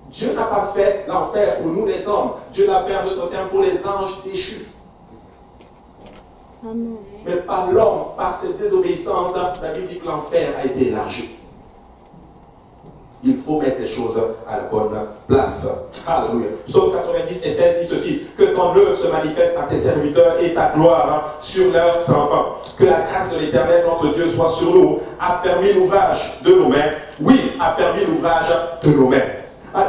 Dieu n'a pas fait l'enfer pour nous les hommes. Dieu l'a fait en d'autres termes pour les anges déchus. Amen. Mais par l'homme, par cette désobéissance, la Bible dit que l'enfer a été élargi. Il faut mettre les choses à la bonne place. Alléluia. Psaume 90 et 7 dit ceci: que ton œuvre se manifeste à tes serviteurs et ta gloire sur leurs enfants. Que la grâce de l'Éternel, notre Dieu, soit sur nous. Affermis l'ouvrage de nos mains. Oui, affermis l'ouvrage de nos mains.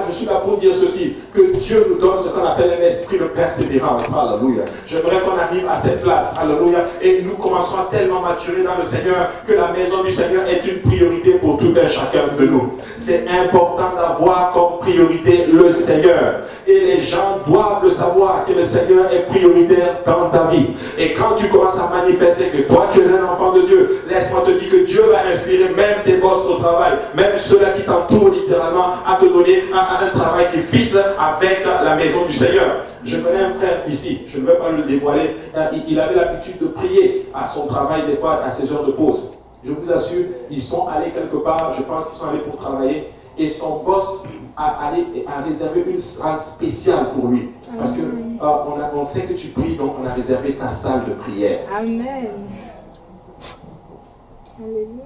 Je suis là pour dire ceci, que Dieu nous donne ce qu'on appelle un esprit de persévérance. Alléluia. J'aimerais qu'on arrive à cette place. Alléluia. Et nous commençons à tellement maturer dans le Seigneur que la maison du Seigneur est une priorité pour tout un chacun de nous. C'est important d'avoir comme priorité le Seigneur. Et les gens doivent le savoir que le Seigneur est prioritaire dans ta vie. Et quand tu commences à manifester que toi tu es un enfant de Dieu, laisse-moi te dire que Dieu va inspirer même tes boss au travail, même ceux-là qui t'entourent littéralement, à te donner un travail qui fit avec la maison du Seigneur. Je connais un frère ici, je ne vais pas le dévoiler, il avait l'habitude de prier à son travail des fois à ses heures de pause. Je vous assure, ils sont allés quelque part, je pense qu'ils sont allés pour travailler, et son boss a réservé une salle spéciale pour lui. Parce que on sait que tu pries, donc on a réservé ta salle de prière. Amen. Alléluia.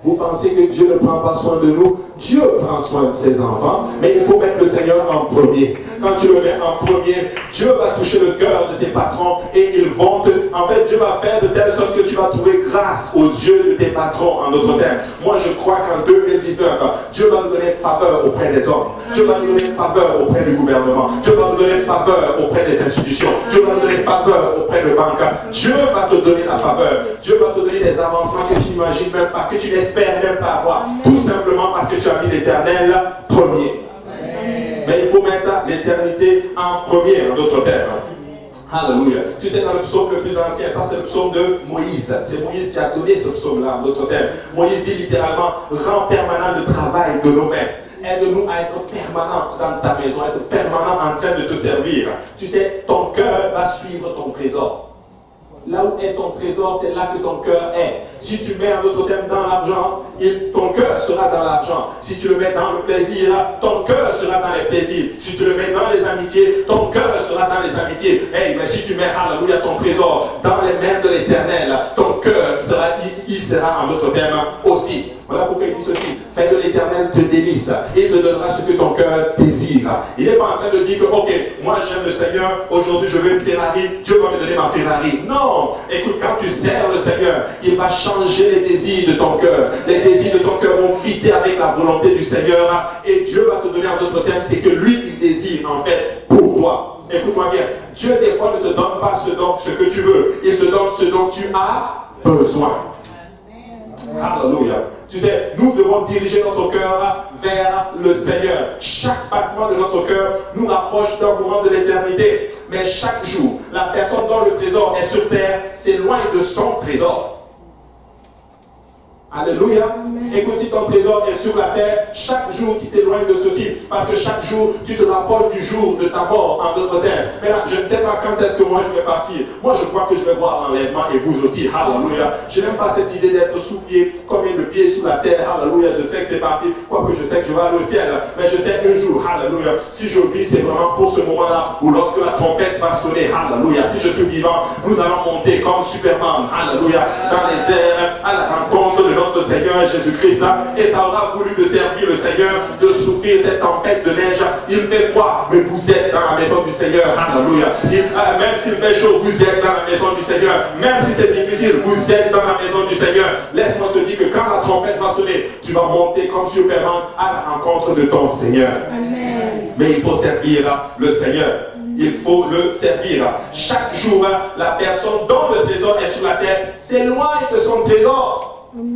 Vous pensez que Dieu ne prend pas soin de nous? Dieu prend soin de ses enfants, mais il faut mettre le Seigneur en premier. Quand tu le mets en premier, Dieu va toucher le cœur de tes patrons et ils vont en fait, Dieu va faire de telle sorte que tu vas trouver grâce aux yeux de tes patrons, en d'autres termes. Moi, je crois qu'en 2019, Dieu va nous donner faveur auprès des hommes. Dieu va nous donner faveur auprès du gouvernement. Dieu va nous donner faveur auprès des institutions. Dieu va nous donner faveur auprès de banques. Dieu va te donner la faveur. Dieu va te donner des avancements que tu n'imagines même pas, que tu n'espères même pas avoir. Tout simplement parce que tu as mis l'Éternel premier. Amen. Mais il faut mettre l'éternité en premier, en d'autres termes. Alléluia. Tu sais, dans le psaume le plus ancien, ça c'est le psaume de Moïse. C'est Moïse qui a donné ce psaume-là, en d'autres termes. Moïse dit littéralement: rends permanent le travail de nos mains. Aide-nous à être permanent dans ta maison, à être permanent en train de te servir. Tu sais, ton cœur va suivre ton trésor. Là où est ton trésor, c'est là que ton cœur est. Si tu mets en d'autres termes dans l'argent, ton cœur sera dans l'argent. Si tu le mets dans le plaisir, ton cœur sera dans les plaisirs. Si tu le mets dans les amitiés, ton cœur sera dans les amitiés. Hey, mais si tu mets, alléluia, ton trésor dans les mains de l'Éternel, ton cœur sera, il sera en d'autres termes aussi. Voilà pourquoi il dit ceci: fais de l'Éternel te délice et te donnera ce que ton cœur désire. Il n'est pas en train de dire que, ok, moi j'aime le Seigneur, aujourd'hui je veux une Ferrari, Dieu va me donner ma Ferrari. Non, écoute, quand tu sers le Seigneur, il va changer les désirs de ton cœur. Les désirs de ton cœur vont fitter avec la volonté du Seigneur et Dieu va te donner en d'autres termes, c'est que lui il désire en fait pour toi. Écoute-moi bien, Dieu des fois ne te donne pas ce que tu veux, il te donne ce dont tu as besoin. Alléluia. Tu sais, nous devons diriger notre cœur vers le Seigneur. Chaque battement de notre cœur nous rapproche d'un moment de l'éternité. Mais chaque jour, la personne dont le trésor est sur terre s'éloigne de son trésor. Alléluia. Écoute, si ton trésor est sur la terre, chaque jour tu t'éloignes de ceci. Parce que chaque jour, tu te rapproches du jour de ta mort en d'autres termes. Mais là, je ne sais pas quand est-ce que moi je vais partir. Moi, je crois que je vais voir l'enlèvement et vous aussi. Alléluia. Je n'aime pas cette idée d'être sous pied, combien de pieds sous la terre. Alléluia. Je sais que c'est parti. Quoique je sais que je vais aller au ciel. Mais je sais qu'un jour, alléluia, si je vis, c'est vraiment pour ce moment-là où lorsque la trompette va sonner. Alléluia. Si je suis vivant, nous allons monter comme Superman. Alléluia. Dans les airs, à la rencontre de notre Seigneur Jésus-Christ, et ça aura voulu de servir le Seigneur, de souffrir cette tempête de neige. Il fait froid, mais vous êtes dans la maison du Seigneur. Alléluia. Même s'il fait chaud, vous êtes dans la maison du Seigneur. Même si c'est difficile, vous êtes dans la maison du Seigneur. Laisse-moi te dire que quand la trompette va sonner, tu vas monter comme Superman à la rencontre de ton Seigneur. Amen. Mais il faut servir le Seigneur. Il faut le servir. Chaque jour, la personne dont le trésor est sur la terre s'éloigne de son trésor.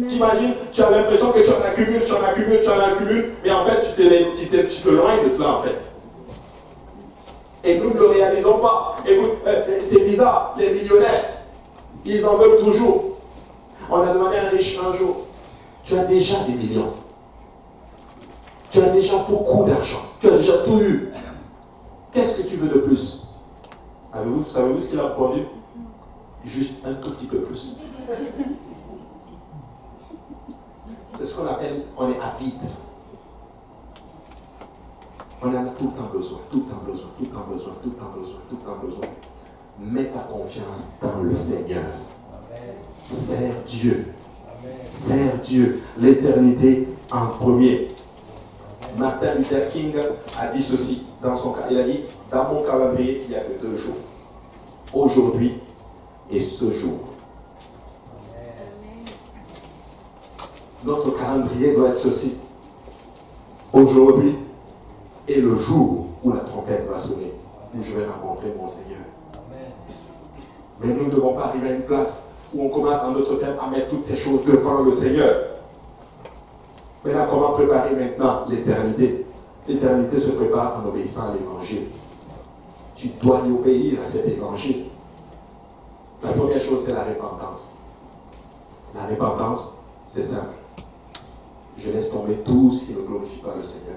T'imagines, tu as l'impression que tu en accumules, mais en fait, tu te loignes de cela en fait. Et nous ne le réalisons pas. Écoute, c'est bizarre, les millionnaires, ils en veulent toujours. On a demandé à un riche un jour, tu as déjà des millions. Tu as déjà beaucoup d'argent. Tu as déjà tout eu. Qu'est-ce que tu veux de plus? Savez-vous ce qu'il a répondu? Juste un tout petit peu plus. C'est ce qu'on appelle, on est avide. On en a tout le temps besoin. Mets ta confiance dans le Seigneur. Sers Dieu. Sers Dieu. L'éternité en premier. Martin Luther King a dit ceci dans son cas. Il a dit, dans mon calendrier, il n'y a que 2 jours. Aujourd'hui et ce jour. Notre calendrier doit être ceci. Aujourd'hui est le jour où la trompette va sonner, où je vais rencontrer mon Seigneur. Mais nous ne devons pas arriver à une place où on commence en d'autres termes à mettre toutes ces choses devant le Seigneur. Mais là, comment préparer maintenant l'éternité? L'éternité se prépare en obéissant à l'évangile. Tu dois y obéir à cet évangile. La première chose, c'est la repentance. La repentance, c'est simple. Je laisse tomber tout ce qui ne glorifie pas le Seigneur.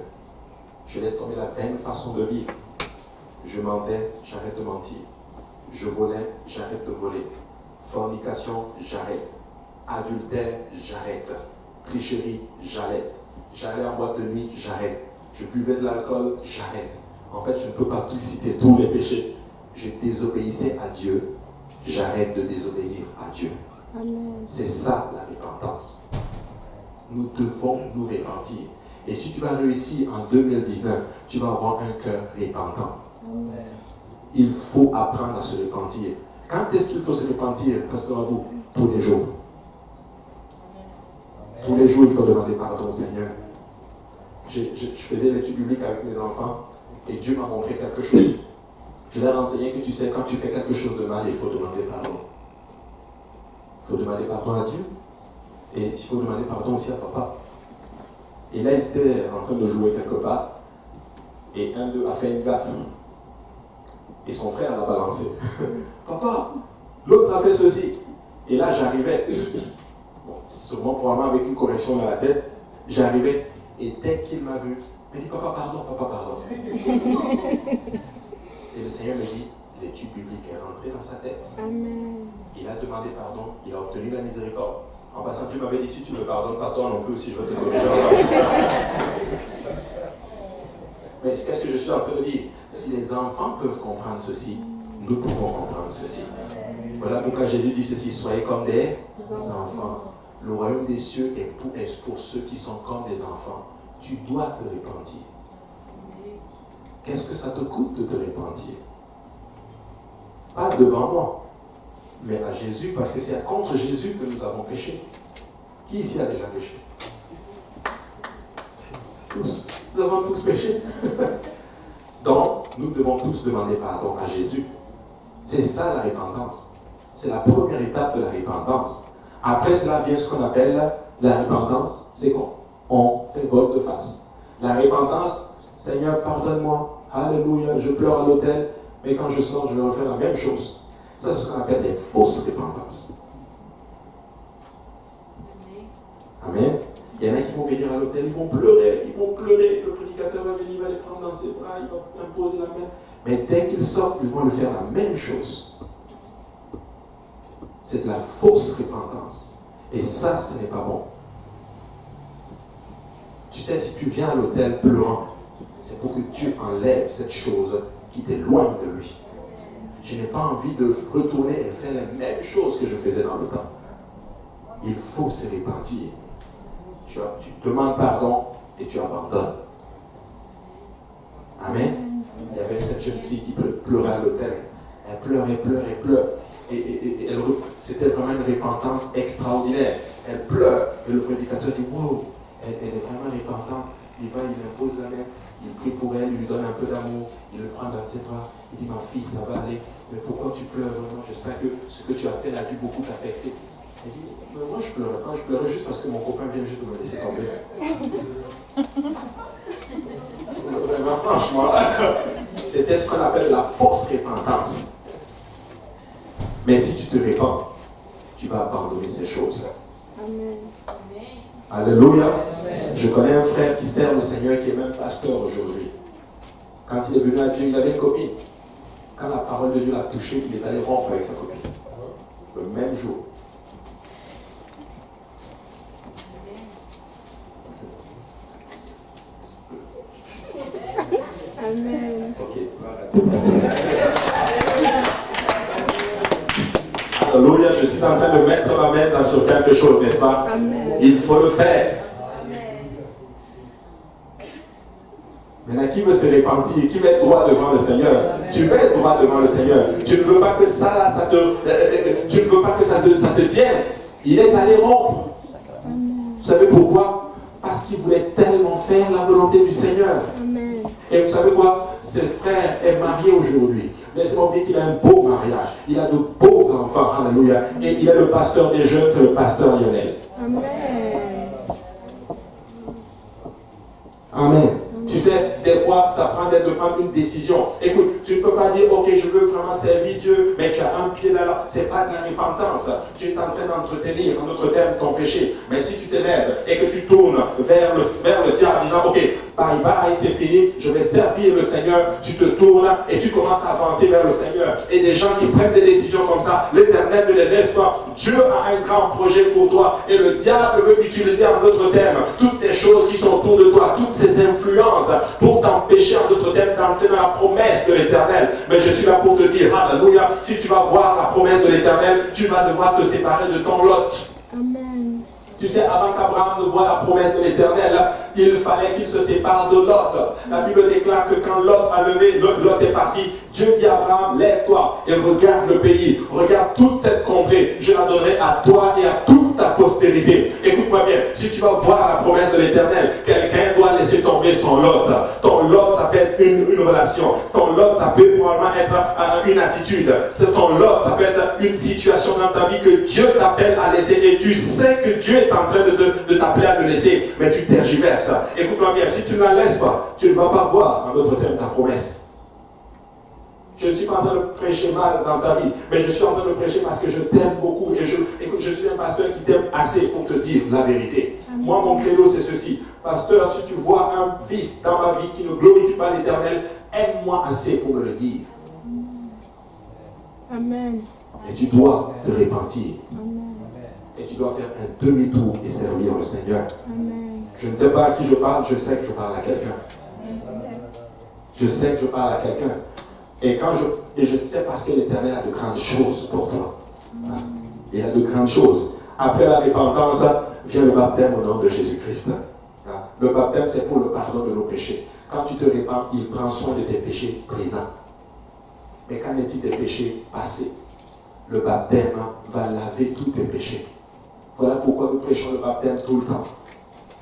Je laisse tomber la vaine façon de vivre. Je mentais, j'arrête de mentir. Je volais, j'arrête de voler. Fornication, j'arrête. Adultère, j'arrête. Tricherie, j'arrête. J'allais en boîte de nuit, j'arrête. Je buvais de l'alcool, j'arrête. En fait, je ne peux pas tous citer tous les péchés. Je désobéissais à Dieu. J'arrête de désobéir à Dieu. Amen. C'est ça la repentance. Nous devons nous repentir. Et si tu vas réussir en 2019, tu vas avoir un cœur repentant. Amen. Il faut apprendre à se repentir. Quand est-ce qu'il faut se repentir, Pasteur Abou? Tous les jours. Amen. Tous les jours, il faut demander pardon au Seigneur. Je faisais l'étude biblique avec mes enfants et Dieu m'a montré quelque chose. Je leur ai enseigné que tu sais, quand tu fais quelque chose de mal, il faut demander pardon. Il faut demander pardon à Dieu. Et il faut demander pardon aussi à papa. Et là, ils étaient en train de jouer quelque part. Et un d'eux a fait une gaffe. Et son frère l'a balancé. Papa, l'autre a fait ceci. Et là, j'arrivais. Bon, sûrement, probablement avec une correction dans la tête. J'arrivais. Et dès qu'il m'a vu, il m'a dit, papa, pardon. Et le Seigneur me dit, l'étude biblique est rentrée dans sa tête. Amen. Il a demandé pardon. Il a obtenu la miséricorde. En passant, Dieu m'avait dit, si tu ne me pardonnes pas toi non plus, si je veux te corriger. Mais qu'est-ce que je suis en train de dire? Si les enfants peuvent comprendre ceci, nous pouvons comprendre ceci. Voilà pourquoi Jésus dit ceci, soyez comme des enfants. Le royaume des cieux est pour ceux qui sont comme des enfants. Tu dois te repentir. Qu'est-ce que ça te coûte de te repentir? Pas devant moi, mais à Jésus, parce que c'est contre Jésus que nous avons péché. Qui ici a déjà péché? Tous. Nous avons tous péché. Donc, nous devons tous demander pardon à Jésus. C'est ça la repentance. C'est la première étape de la repentance. Après cela vient ce qu'on appelle La repentance, c'est quoi? On fait volte de face. La repentance, Seigneur, pardonne-moi. Alléluia, je pleure à l'autel, mais quand je sors, je vais refaire la même chose. Ça, c'est ce qu'on appelle des fausses repentances. Amen. Il y en a qui vont venir à l'autel, ils vont pleurer. Le prédicateur va venir, il va les prendre dans ses bras, il va imposer la main. Mais dès qu'ils sortent, ils vont lui faire la même chose. C'est de la fausse repentance. Et ça, ce n'est pas bon. Tu sais, si tu viens à l'autel pleurant, c'est pour que Dieu enlève cette chose qui t'éloigne de lui. Je n'ai pas envie de retourner et faire les mêmes choses que je faisais dans le temps. Il faut se repentir. Tu demandes pardon et tu abandonnes. Amen. Il y avait cette jeune fille qui pleurait à l'autel. Elle pleure. Et c'était vraiment une repentance extraordinaire. Elle pleure. Et le prédicateur dit, wow, elle est vraiment repentante. Il va, il impose la main, il prie pour elle, il lui donne un peu d'amour, il le prend dans ses bras. Il dit, ma fille, ça va aller. Mais pourquoi tu pleures vraiment? Je sais que ce que tu as fait a dû beaucoup t'affecter. Elle dit, mais moi je pleurais pas, je pleurais juste parce que mon copain vient juste de me laisser tomber. Vraiment, franchement, c'était ce qu'on appelle la fausse repentance. Mais si tu te répands, tu vas abandonner ces choses. Amen. Alléluia. Amen. Je connais un frère qui sert le Seigneur, qui est même pasteur aujourd'hui. Quand il est venu à Dieu, il avait une copine. Quand la parole de Dieu l'a touché, il est allé rompre avec sa copine. Le même jour. Amen. Ok. Alléluia, je suis en train de mettre ma main sur quelque chose, n'est-ce pas? Amen. Il faut le faire. Maintenant, qui veut se repentir? Qui veut être droit devant le Seigneur? Amen. Tu veux être droit devant le Seigneur. Tu ne veux pas que ça, là, tu ne veux pas que ça te tienne. Il est allé rompre. Amen. Vous savez pourquoi? Parce qu'il voulait tellement faire la volonté du Seigneur. Amen. Et vous savez quoi? Ce frère est marié aujourd'hui. Laissez-moi dire qu'il a un beau mariage. Il a de beaux enfants. Alléluia. Et il est le pasteur des jeunes, c'est le pasteur Lionel. Amen. Amen. Tu sais, des fois, ça prend de prendre une décision. Écoute, tu ne peux pas dire, ok, je veux vraiment servir Dieu, mais tu as un pied dans là. Ce n'est pas de la repentance. Tu es en train d'entretenir, en d'autres termes, ton péché. Mais si tu t'élèves et que tu tournes vers le diable en disant, ok, bye bye, c'est fini, je vais servir le Seigneur, tu te tournes et tu commences à avancer vers le Seigneur. Et des gens qui prennent des décisions comme ça, l'Éternel ne les laisse pas. Dieu a un grand projet pour toi et le diable veut utiliser en d'autres termes toutes ces choses qui sont autour de toi, toutes ces influences pour t'empêcher en d'autres termes d'entrer dans la promesse de l'Éternel. Mais je suis là pour te dire, alléluia, si tu vas voir la promesse de l'Éternel, tu vas devoir te séparer de ton Lot. Amen. Tu sais, avant qu'Abraham ne voie la promesse de l'Éternel, il fallait qu'il se sépare de Lot. La Bible déclare que quand Lot a levé, Lot est parti. Dieu dit à Abraham, lève-toi et regarde le pays. Regarde toute cette contrée. Je la donnerai à toi et à toute ta postérité. Écoute-moi bien, si tu vas voir la promesse de l'Éternel, quelqu'un doit laisser tomber son Lot. Ton Lot, ça peut être une relation. Ton Lot, ça peut probablement être une attitude. Ton Lot, ça peut être une situation dans ta vie que Dieu t'appelle à laisser. Et tu sais que Dieu est en train de t'appeler à le laisser, mais tu tergiverses. Écoute-moi bien, si tu ne la laisses pas, tu ne vas pas voir, en d'autres termes, ta promesse. Je ne suis pas en train de prêcher mal dans ta vie, mais je suis en train de prêcher parce que je t'aime beaucoup et écoute, je suis un pasteur qui t'aime assez pour te dire la vérité. Amen. Moi, mon credo, c'est ceci. Pasteur, si tu vois un vice dans ma vie qui ne glorifie pas l'Éternel, aime-moi assez pour me le dire. Amen. Et tu dois te repentir. Amen. Et tu dois faire un demi-tour et servir le Seigneur. Amen. Je ne sais pas à qui je parle, je sais que je parle à quelqu'un. Je sais que je parle à quelqu'un. Et je sais parce que l'Éternel a de grandes choses pour toi. Il a de grandes choses. Après la repentance, vient le baptême au nom de Jésus-Christ. Le baptême, c'est pour le pardon de nos péchés. Quand tu te répands, il prend soin de tes péchés présents. Mais qu'en est-il des péchés passés? Le baptême va laver tous tes péchés. Voilà pourquoi nous prêchons le baptême tout le temps.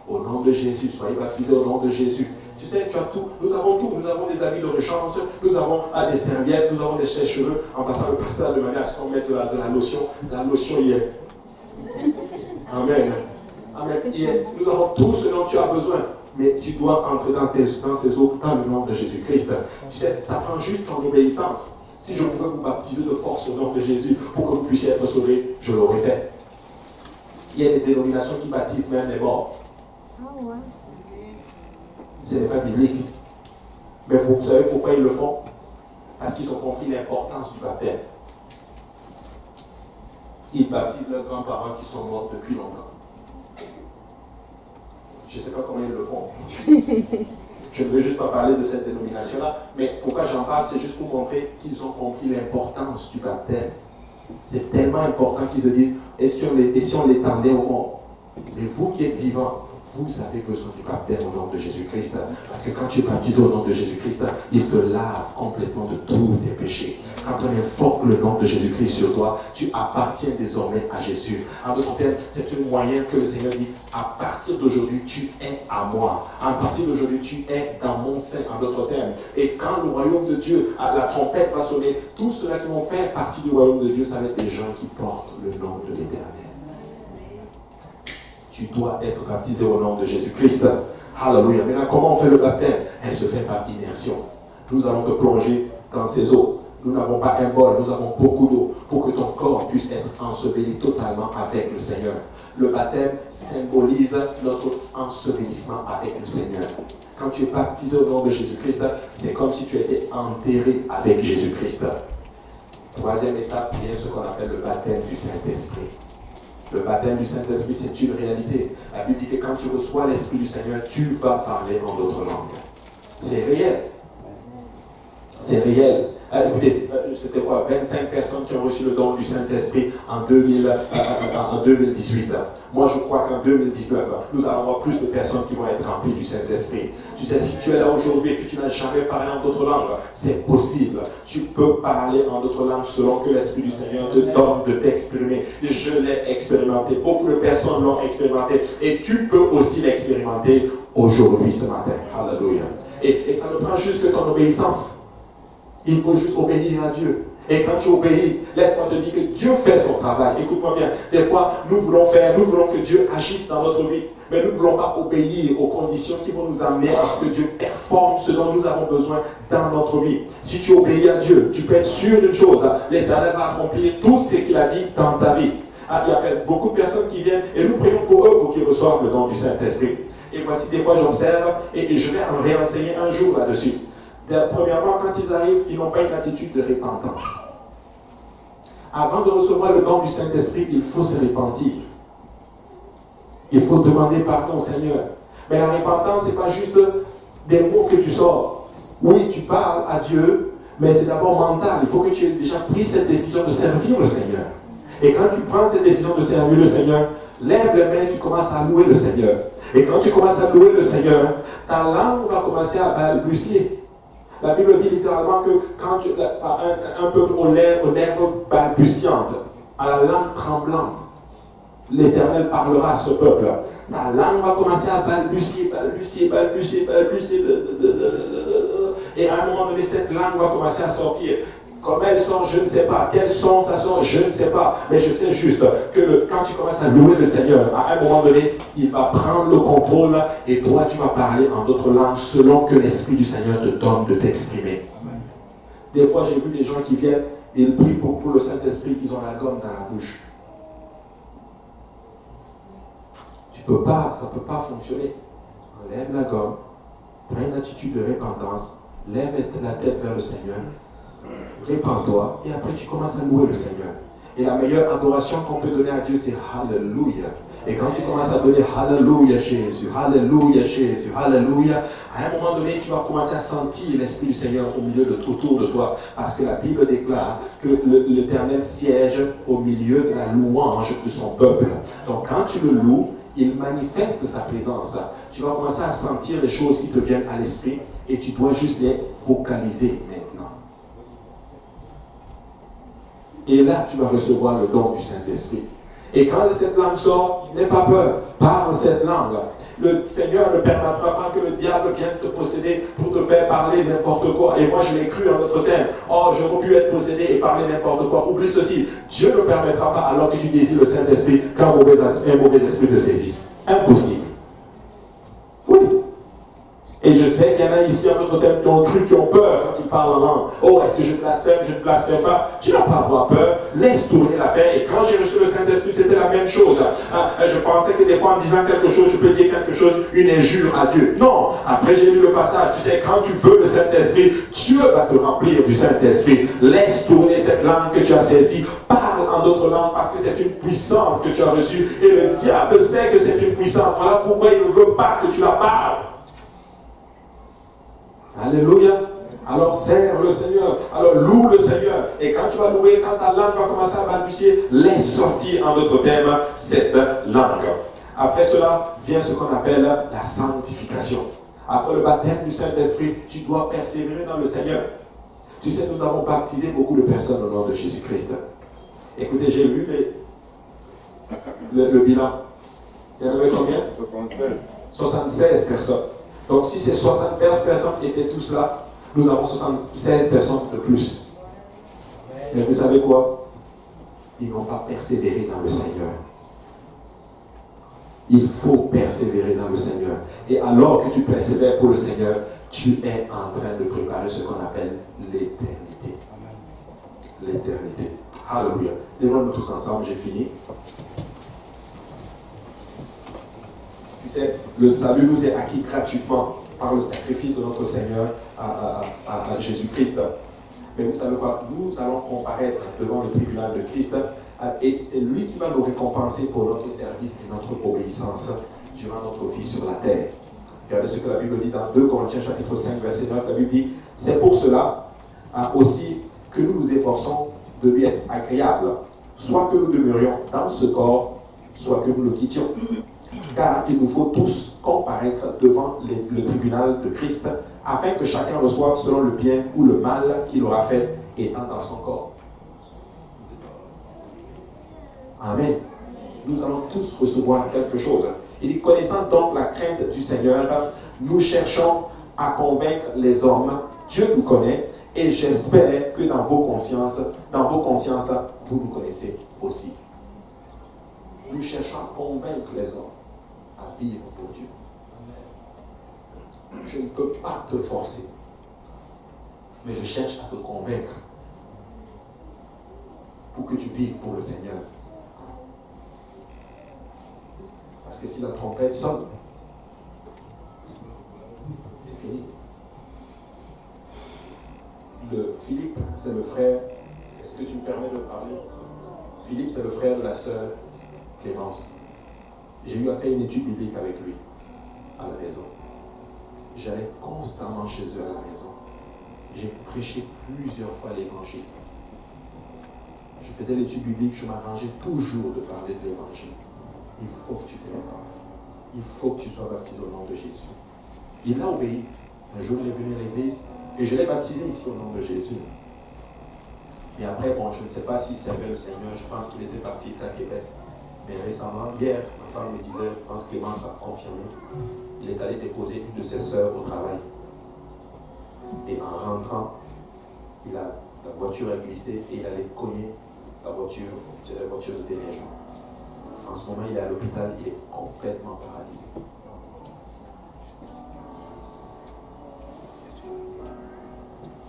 Au nom de Jésus, soyez baptisés au nom de Jésus. Tu sais, tu as tout. Nous avons tout. Nous avons des habits de rechange, nous avons des serviettes, nous avons des sèche-cheveux. En passant le pasteur de manière à ce qu'on mette de la lotion. La lotion y est. Amen. Amen. Nous avons tout ce dont tu as besoin. Mais tu dois entrer dans ces eaux dans le nom de Jésus-Christ. Tu sais, ça prend juste ton obéissance. Si je pouvais vous baptiser de force au nom de Jésus pour que vous puissiez être sauvés, je l'aurais fait. Il y a des dénominations qui baptisent même les morts. Ce n'est pas biblique. Mais vous savez pourquoi ils le font? Parce qu'ils ont compris l'importance du baptême. Ils baptisent leurs grands-parents qui sont morts depuis longtemps. Je ne sais pas comment ils le font. Je ne veux juste pas parler de cette dénomination-là, mais pourquoi j'en parle, c'est juste pour montrer qu'ils ont compris l'importance du baptême. C'est tellement important qu'ils se disent, et si on l'étendait au monde? Et vous qui êtes vivants, vous avez besoin du baptême au nom de Jésus-Christ. Parce que quand tu es baptisé au nom de Jésus-Christ, il te lave complètement de tous tes péchés. Quand on invoque le nom de Jésus-Christ sur toi, tu appartiens désormais à Jésus. En d'autres termes, c'est un moyen que le Seigneur dit, à partir d'aujourd'hui, tu es à moi. À partir d'aujourd'hui, tu es dans mon sein, en d'autres termes. Et quand le royaume de Dieu, la trompette va sonner, tous ceux-là qui vont faire partie du royaume de Dieu, ça va être des gens qui portent le nom de l'Éternel. Tu dois être baptisé au nom de Jésus-Christ. Alléluia. Maintenant, comment on fait le baptême? Elle se fait par immersion. Nous allons te plonger dans ces eaux. Nous n'avons pas un bol, nous avons beaucoup d'eau pour que ton corps puisse être enseveli totalement avec le Seigneur. Le baptême symbolise notre ensevelissement avec le Seigneur. Quand tu es baptisé au nom de Jésus-Christ, c'est comme si tu étais enterré avec Jésus-Christ. Troisième étape vient ce qu'on appelle le baptême du Saint-Esprit. Le baptême du Saint-Esprit, c'est une réalité. La Bible dit que quand tu reçois l'Esprit du Seigneur, tu vas parler en d'autres langues. C'est réel. C'est réel. Écoutez, c'était quoi? 25 personnes qui ont reçu le don du Saint-Esprit en 2018. Moi, je crois qu'en 2019, nous allons avoir plus de personnes qui vont être remplies du Saint-Esprit. Tu sais, si tu es là aujourd'hui et que tu n'as jamais parlé en d'autres langues, c'est possible. Tu peux parler en d'autres langues selon que l'Esprit du Seigneur te donne de t'exprimer. Je l'ai expérimenté. Beaucoup de personnes l'ont expérimenté. Et tu peux aussi l'expérimenter aujourd'hui, ce matin. Alléluia. Et ça ne prend juste que ton obéissance. Il faut juste obéir à Dieu. Et quand tu obéis, laisse-moi te dire que Dieu fait son travail. Écoute-moi bien. Des fois, nous voulons que Dieu agisse dans notre vie. Mais nous ne voulons pas obéir aux conditions qui vont nous amener à ce que Dieu performe ce dont nous avons besoin dans notre vie. Si tu obéis à Dieu, tu peux être sûr d'une chose. L'Éternel va accomplir tout ce qu'il a dit dans ta vie. Il y a beaucoup de personnes qui viennent et nous prions pour eux pour qu'ils reçoivent le don du Saint-Esprit. Et voici des fois j'observe et je vais en réenseigner un jour là-dessus. Premièrement, quand ils arrivent, ils n'ont pas une attitude de repentance. Avant de recevoir le don du Saint-Esprit, il faut se repentir. Il faut demander pardon au Seigneur. Mais la repentance, ce n'est pas juste des mots que tu sors. Oui, tu parles à Dieu, mais c'est d'abord mental. Il faut que tu aies déjà pris cette décision de servir le Seigneur. Et quand tu prends cette décision de servir le Seigneur, lève les mains, tu commences à louer le Seigneur. Et quand tu commences à louer le Seigneur, ta langue va commencer à balbutier. La Bible dit littéralement que quand un peuple aux lèvres balbutiantes, à la langue tremblante, l'Éternel parlera à ce peuple. Ta langue va commencer à balbutier. Et à un moment donné, cette langue va commencer à sortir. Comme elle sort, je ne sais pas. Quel son ça sort, je ne sais pas. Mais je sais juste que quand tu commences à louer le Seigneur, à un moment donné, il va prendre le contrôle et toi, tu vas parler en d'autres langues selon que l'Esprit du Seigneur te donne de t'exprimer. Des fois, j'ai vu des gens qui viennent, ils prient pour le Saint-Esprit, ils ont la gomme dans la bouche. Ça ne peut pas fonctionner. Enlève la gomme, prends une attitude de repentance, lève la tête vers le Seigneur, répands-toi, et après tu commences à louer le Seigneur. Et la meilleure adoration qu'on peut donner à Dieu, c'est Alléluia. Et quand tu commences à donner Alléluia Jésus, Alléluia Jésus, Alléluia, à un moment donné, tu vas commencer à sentir l'Esprit du Seigneur autour de toi. Parce que la Bible déclare que l'Éternel siège au milieu de la louange de son peuple. Donc quand tu le loues, il manifeste sa présence. Tu vas commencer à sentir les choses qui te viennent à l'esprit et tu dois juste les vocaliser maintenant. Et là, tu vas recevoir le don du Saint-Esprit. Et quand cette langue sort, n'aie pas peur, parle cette langue. Le Seigneur ne permettra pas que le diable vienne te posséder pour te faire parler n'importe quoi. Et moi, je l'ai cru en notre terme. Oh, j'aurais pu être possédé et parler n'importe quoi. Oublie ceci. Dieu ne permettra pas, alors que tu désires le Saint-Esprit, qu'un mauvais esprit te saisisse. Impossible. Oui. Et je sais qu'il y en a ici en notre thème qui ont cru, qui ont peur quand ils parlent en langue. Oh, est-ce que je blasphème, je ne blasphème pas? Tu n'as pas à avoir peur. Laisse tourner l'affaire. Et quand j'ai reçu le Saint-Esprit, c'était la même chose. Je pensais que des fois, en disant quelque chose, je peux dire quelque chose, une injure à Dieu. Non. Après, j'ai lu le passage. Tu sais, quand tu veux le Saint-Esprit, Dieu va te remplir du Saint-Esprit. Laisse tourner cette langue que tu as saisie. Parle en d'autres langues parce que c'est une puissance que tu as reçue. Et le diable sait que c'est une puissance. Voilà pourquoi il ne veut pas que tu la parles. Alléluia. Alors sers le Seigneur. Alors loue le Seigneur. Et quand tu vas louer, quand ta langue va commencer à balbutier, laisse sortir en d'autres termes cette langue. Après cela vient ce qu'on appelle la sanctification. Après le baptême du Saint-Esprit, tu dois persévérer dans le Seigneur. Tu sais, nous avons baptisé beaucoup de personnes au nom de Jésus-Christ. Écoutez, j'ai vu le bilan. Il y en avait combien? 76. 76 personnes. Donc si ces 75 personnes étaient tous là, nous avons 76 personnes de plus. Mais vous savez quoi? Ils n'ont pas persévéré dans le Seigneur. Il faut persévérer dans le Seigneur. Et alors que tu persévères pour le Seigneur, tu es en train de préparer ce qu'on appelle l'éternité. L'éternité. Alléluia. Lèvons-nous tous ensemble, j'ai fini. Tu sais, le salut nous est acquis gratuitement par le sacrifice de notre Seigneur à Jésus-Christ. Mais vous savez quoi? Nous allons comparaître devant le tribunal de Christ et c'est lui qui va nous récompenser pour notre service et notre obéissance durant notre vie sur la terre. Regardez ce que la Bible dit dans 2 Corinthiens chapitre 5 verset 9. La Bible dit, c'est pour cela aussi que nous nous efforçons de lui être agréable, soit que nous demeurions dans ce corps, soit que nous le quittions. Car il nous faut tous comparaître devant le tribunal de Christ, afin que chacun reçoive selon le bien ou le mal qu'il aura fait étant dans son corps. Amen. Nous allons tous recevoir quelque chose. Il dit, connaissant donc la crainte du Seigneur, nous cherchons à convaincre les hommes. Dieu nous connaît et j'espère que dans vos consciences, vous nous connaissez aussi. Nous cherchons à convaincre les hommes à vivre pour Dieu. Je ne peux pas te forcer, mais je cherche à te convaincre pour que tu vives pour le Seigneur. Parce que si la trompette sonne, c'est fini. Philippe, c'est le frère. Est-ce que tu me permets de parler? Philippe, c'est le frère de la sœur Clémence. J'ai eu à faire une étude biblique avec lui à la maison. J'allais constamment chez eux à la maison. J'ai prêché plusieurs fois l'évangile. Je faisais l'étude biblique, je m'arrangeais toujours de parler de l'évangile. Il faut que tu te prépares. Il faut que tu sois baptisé au nom de Jésus. Il a obéi. Un jour, il est venu à l'église et je l'ai baptisé ici au nom de Jésus. Et après, bon, je ne sais pas s'il servait le Seigneur, je pense qu'il était parti à Québec. Mais récemment, hier, ma femme me disait, je pense que Clémence a confirmé, il est allé déposer une de ses sœurs au travail. Et en rentrant, la voiture a glissé et il allait cogner la voiture de déneigement. En ce moment, il est à l'hôpital, il est complètement paralysé.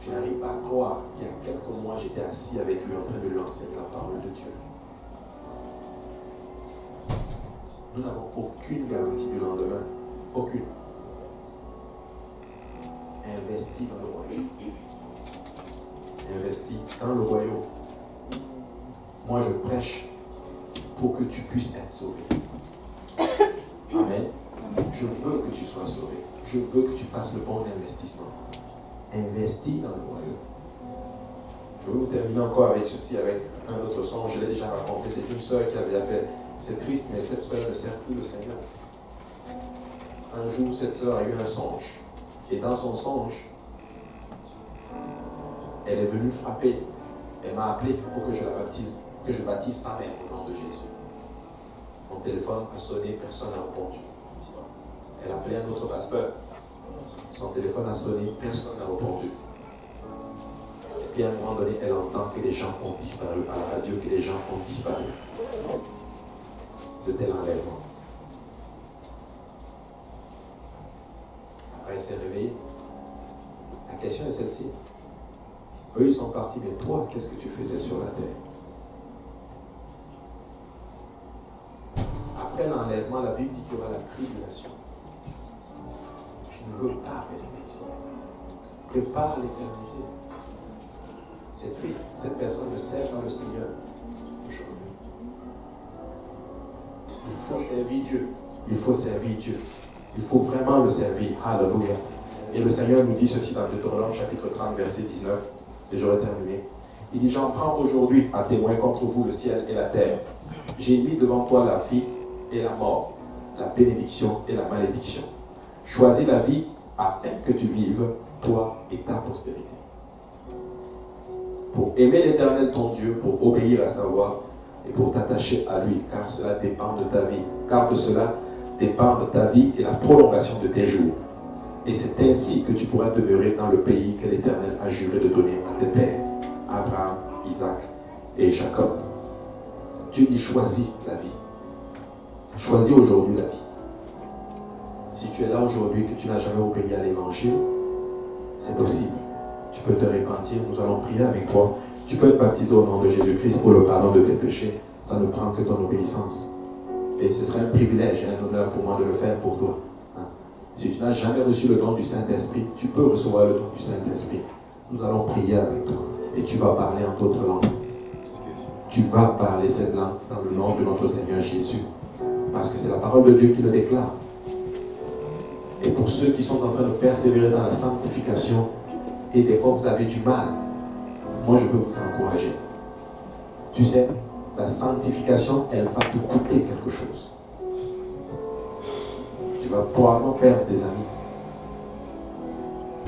Je n'arrive pas à croire qu'il y a quelques mois, j'étais assis avec lui en train de lui enseigner la parole de Dieu. Nous n'avons aucune garantie du lendemain. Aucune. Investis dans le royaume. Investis dans le royaume. Moi, je prêche pour que tu puisses être sauvé. Amen. Je veux que tu sois sauvé. Je veux que tu fasses le bon investissement. Investis dans le royaume. Je vais vous terminer encore avec ceci, avec un autre son. Je l'ai déjà raconté. C'est une sœur qui avait fait. C'est triste, mais cette sœur ne sert plus le Seigneur. Un jour, cette sœur a eu un songe. Et dans son songe, elle est venue frapper. Elle m'a appelé pour que je la baptise, que je baptise sa mère au nom de Jésus. Mon téléphone a sonné, personne n'a répondu. Elle a appelé un autre pasteur. Son téléphone a sonné, personne n'a répondu. Et puis à un moment donné, elle entend que les gens ont disparu à la radio, que les gens ont disparu. C'était l'enlèvement. Après, il s'est réveillé. La question est celle-ci. Eux, ils sont partis, mais toi, qu'est-ce que tu faisais sur la terre? Après l'enlèvement, la Bible dit qu'il y aura la tribulation. Je ne veux pas rester ici. Prépare l'éternité. C'est triste, cette personne ne sert pas le Seigneur aujourd'hui. Il faut servir Dieu. Il faut servir Dieu. Il faut vraiment le servir. Alléluia. Et le Seigneur nous dit ceci dans Deutéronome chapitre 30, verset 19. Et j'aurai terminé. Il dit, j'en prends aujourd'hui à témoin contre vous le ciel et la terre. J'ai mis devant toi la vie et la mort, la bénédiction et la malédiction. Choisis la vie afin que tu vives, toi et ta postérité. Pour aimer l'Éternel ton Dieu, pour obéir à sa voix et pour t'attacher à lui, car cela dépend de ta vie. Car de cela dépend de ta vie et la prolongation de tes jours. Et c'est ainsi que tu pourras demeurer dans le pays que l'Éternel a juré de donner à tes pères, Abraham, Isaac et Jacob. Dieu dit choisis la vie. Choisis aujourd'hui la vie. Si tu es là aujourd'hui que tu n'as jamais obéi à l'évangile, c'est possible. Tu peux te repentir, nous allons prier avec toi. Tu peux être baptisé au nom de Jésus-Christ pour le pardon de tes péchés. Ça ne prend que ton obéissance. Et ce serait un privilège et un honneur pour moi de le faire pour toi. Si tu n'as jamais reçu le don du Saint-Esprit, tu peux recevoir le don du Saint-Esprit. Nous allons prier avec toi. Et tu vas parler en d'autres langues. Tu vas parler cette langue dans le nom de notre Seigneur Jésus. Parce que c'est la parole de Dieu qui le déclare. Et pour ceux qui sont en train de persévérer dans la sanctification, et des fois vous avez du mal, moi je veux vous encourager. Tu sais, la sanctification, elle va te coûter quelque chose. Tu vas probablement perdre des amis.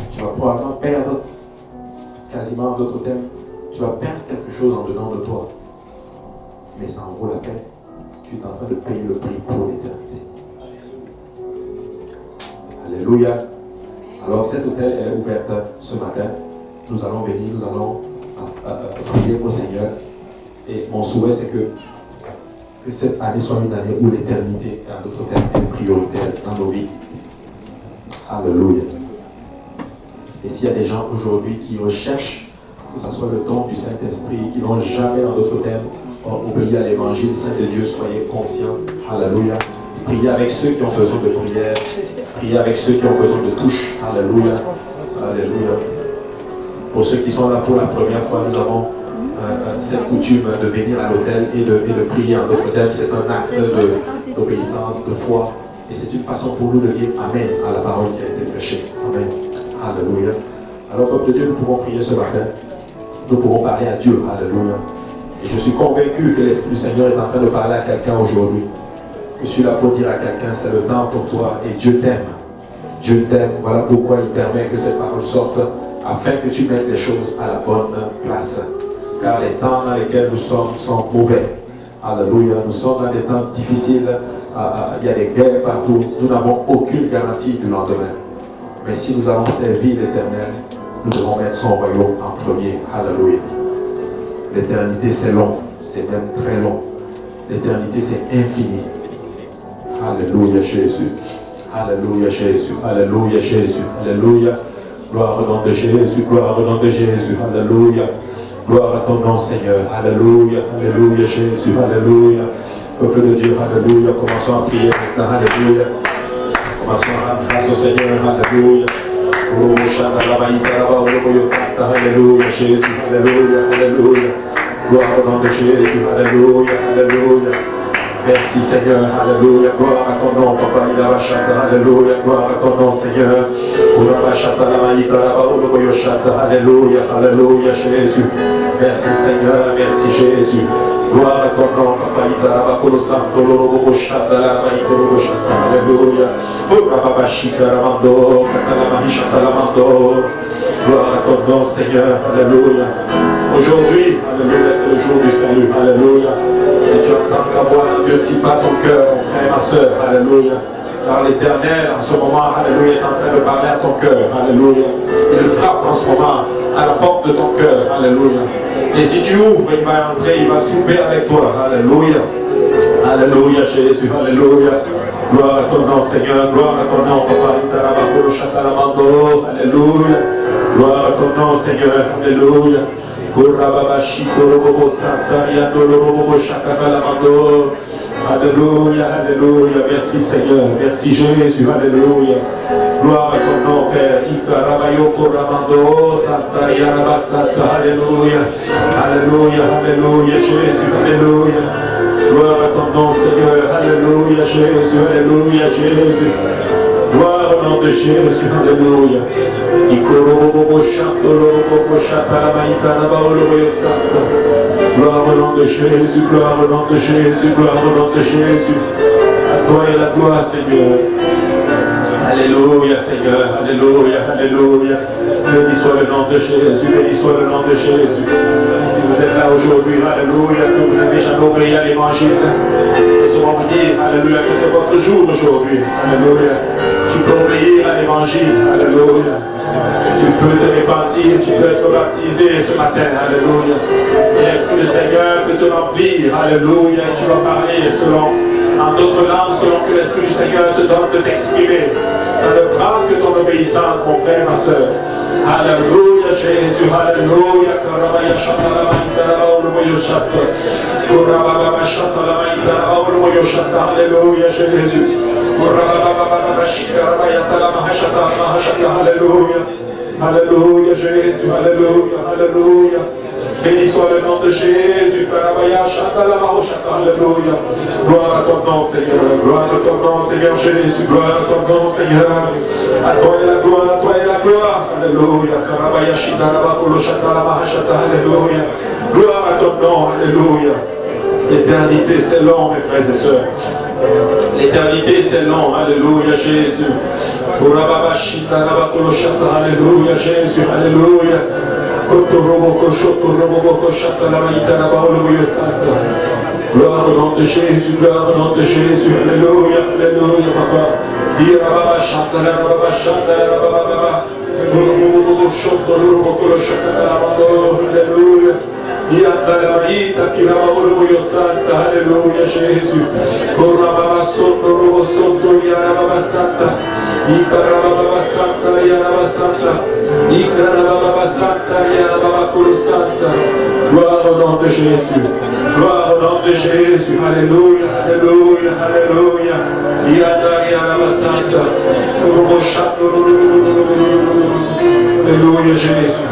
Tu vas probablement perdre, quasiment en d'autres termes, tu vas perdre quelque chose en dedans de toi. Mais ça en vaut la peine. Tu es en train de payer le prix pour l'éternité. Alléluia. Alors cet hôtel est ouvert ce matin. Nous allons venir, nous allons prier au Seigneur. Et mon souhait c'est que cette année soit une année où l'éternité, en d'autres termes, est prioritaire dans nos vies. Alléluia. Et s'il y a des gens aujourd'hui qui recherchent que ce soit le don du Saint-Esprit, qui n'ont jamais, en d'autres termes, obéi à l'évangile, Saint de Dieu, soyez conscients. Alléluia. Priez avec ceux qui ont besoin de prière. Priez avec ceux qui ont besoin de touche. Alléluia. Alléluia. Pour ceux qui sont là pour la première fois, nous avons cette coutume de venir à l'autel et de prier en d'autres termes. C'est un acte d'obéissance, de foi. Et c'est une façon pour nous de dire Amen à la parole qui a été prêchée. Amen. Alléluia. Alors, peuple de Dieu, nous pouvons prier ce matin. Nous pouvons parler à Dieu. Alléluia. Et je suis convaincu que l'Esprit du Seigneur est en train de parler à quelqu'un aujourd'hui. Je suis là pour dire à quelqu'un, c'est le temps pour toi et Dieu t'aime. Dieu t'aime. Voilà pourquoi il permet que cette parole sorte afin que tu mettes les choses à la bonne place. Car les temps dans lesquels nous sommes sont mauvais. Alléluia. Nous sommes dans des temps difficiles. Il y a des guerres partout. Nous n'avons aucune garantie du lendemain. Mais si nous avons servi l'Éternel, nous devons mettre son royaume en premier. Alléluia. L'éternité c'est long. C'est même très long. L'éternité c'est infini. Alléluia Jésus. Alléluia Jésus. Alléluia Jésus. Alléluia. Gloire au nom de Jésus. Gloire au nom de Jésus. Alléluia. Gloire à ton nom Seigneur. Alléluia. Alléluia Jésus. Alléluia. Peuple de Dieu. Alléluia. Commençons à prier maintenant. Alléluia. Commençons à rendre grâce au Seigneur. Alléluia. Alléluia Jésus. Alléluia. Alléluia. Gloire au nom de Jésus. Alléluia. Alléluia. Merci Seigneur, alléluia, gloire à ton nom, Papa, alléluia, gloire à ton nom Seigneur, alléluia, alléluia Jésus, merci Seigneur, merci Jésus, gloire à ton nom, Papa, alléluia, gloire à ton nom Seigneur, alléluia. Aujourd'hui, alléluia, c'est le jour du salut, alléluia. Si tu entends sa voix, ne durcis pas ton cœur, mon frère et ma soeur, alléluia. Car l'Éternel, en ce moment, alléluia, est en train de parler à ton cœur, alléluia. Il frappe en ce moment à la porte de ton cœur, alléluia. Et si tu ouvres, il va entrer, il va souper avec toi, alléluia. Alléluia, Jésus, alléluia. Gloire à ton nom, Seigneur. Gloire à ton nom, Papa. Alléluia. Gloire à ton nom, Seigneur. Alléluia. Alléluia, alléluia. Merci Seigneur. Merci Jésus. Alléluia. Gloire à ton nom, Père. Alléluia. Alléluia, alléluia, Jésus. Alléluia. Gloire à ton nom, Seigneur. Alléluia, Jésus. Alléluia, Jésus. Gloire au nom de Jésus. Alléluia. Gloire au nom de Jésus. Gloire au nom de Jésus. Gloire au nom de Jésus. À toi est la gloire, Seigneur. Alléluia, Seigneur. Alléluia, alléluia. Béni soit le nom de Jésus. Béni soit le nom de Jésus. Si vous êtes là aujourd'hui, alléluia, que vous n'avez jamais obéi à l'évangile, laissez-moi vous dire, alléluia, que c'est votre jour aujourd'hui. Alléluia. Tu peux obéir à l'évangile. Alléluia. Tu peux te repentir, tu peux être baptisé ce matin. Alléluia. Et l'Esprit du Seigneur peut te remplir. Alléluia. Et tu vas parler en d'autres langues, selon que l'Esprit du Seigneur te donne de t'exprimer. Ça ne prend que ton obéissance, mon frère, ma soeur. Alléluia, Jésus. Alléluia. Alléluia, Jésus. Alléluia. Alléluia, Jésus. Alléluia. Alléluia. Béni soit le nom de Jésus. Alléluia. Gloire à ton nom, Seigneur. Gloire à ton nom, Seigneur Jésus. Gloire à ton nom, Seigneur. À toi est la gloire, à toi est la gloire. Alléluia. Alléluia. Gloire à ton nom. Alléluia. L'éternité, c'est long, mes frères et sœurs. L'éternité, c'est long. Alléluia, Jésus. Alléluia, Jésus. Alléluia. Gloire au nom de Jésus, gloire au nom de Jésus. Alléluia, alléluia, papa. Alléluia. Alléluia, Jésus. Gloire au nom de Jésus. Gloire au nom de Jésus. Alléluia, alléluia, alléluia. Alléluia, Jésus.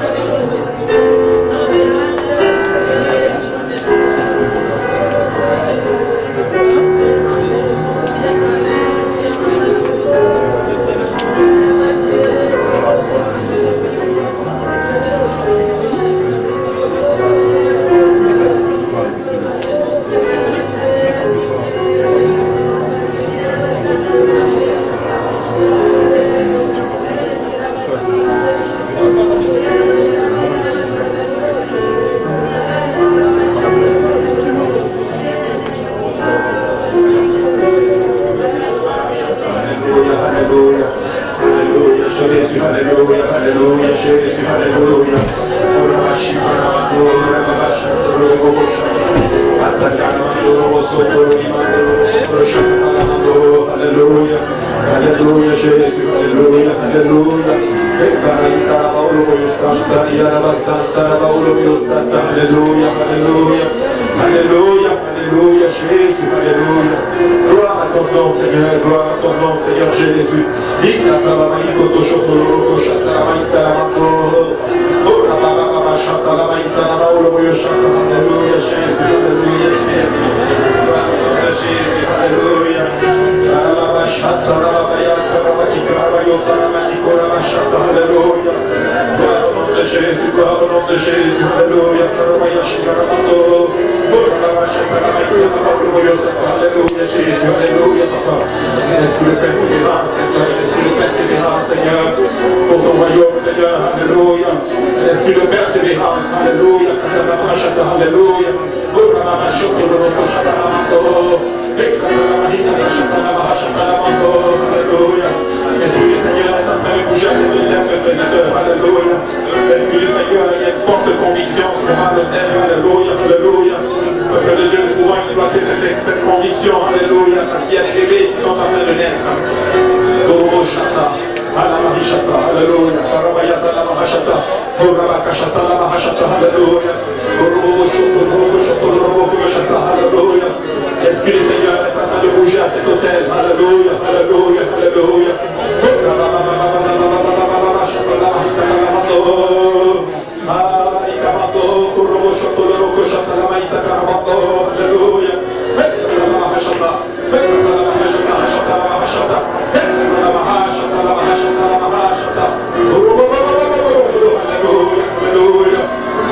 L'Esprit du Seigneur est en train de bouger à cet hôtel. Alléluia, alléluia, alléluia.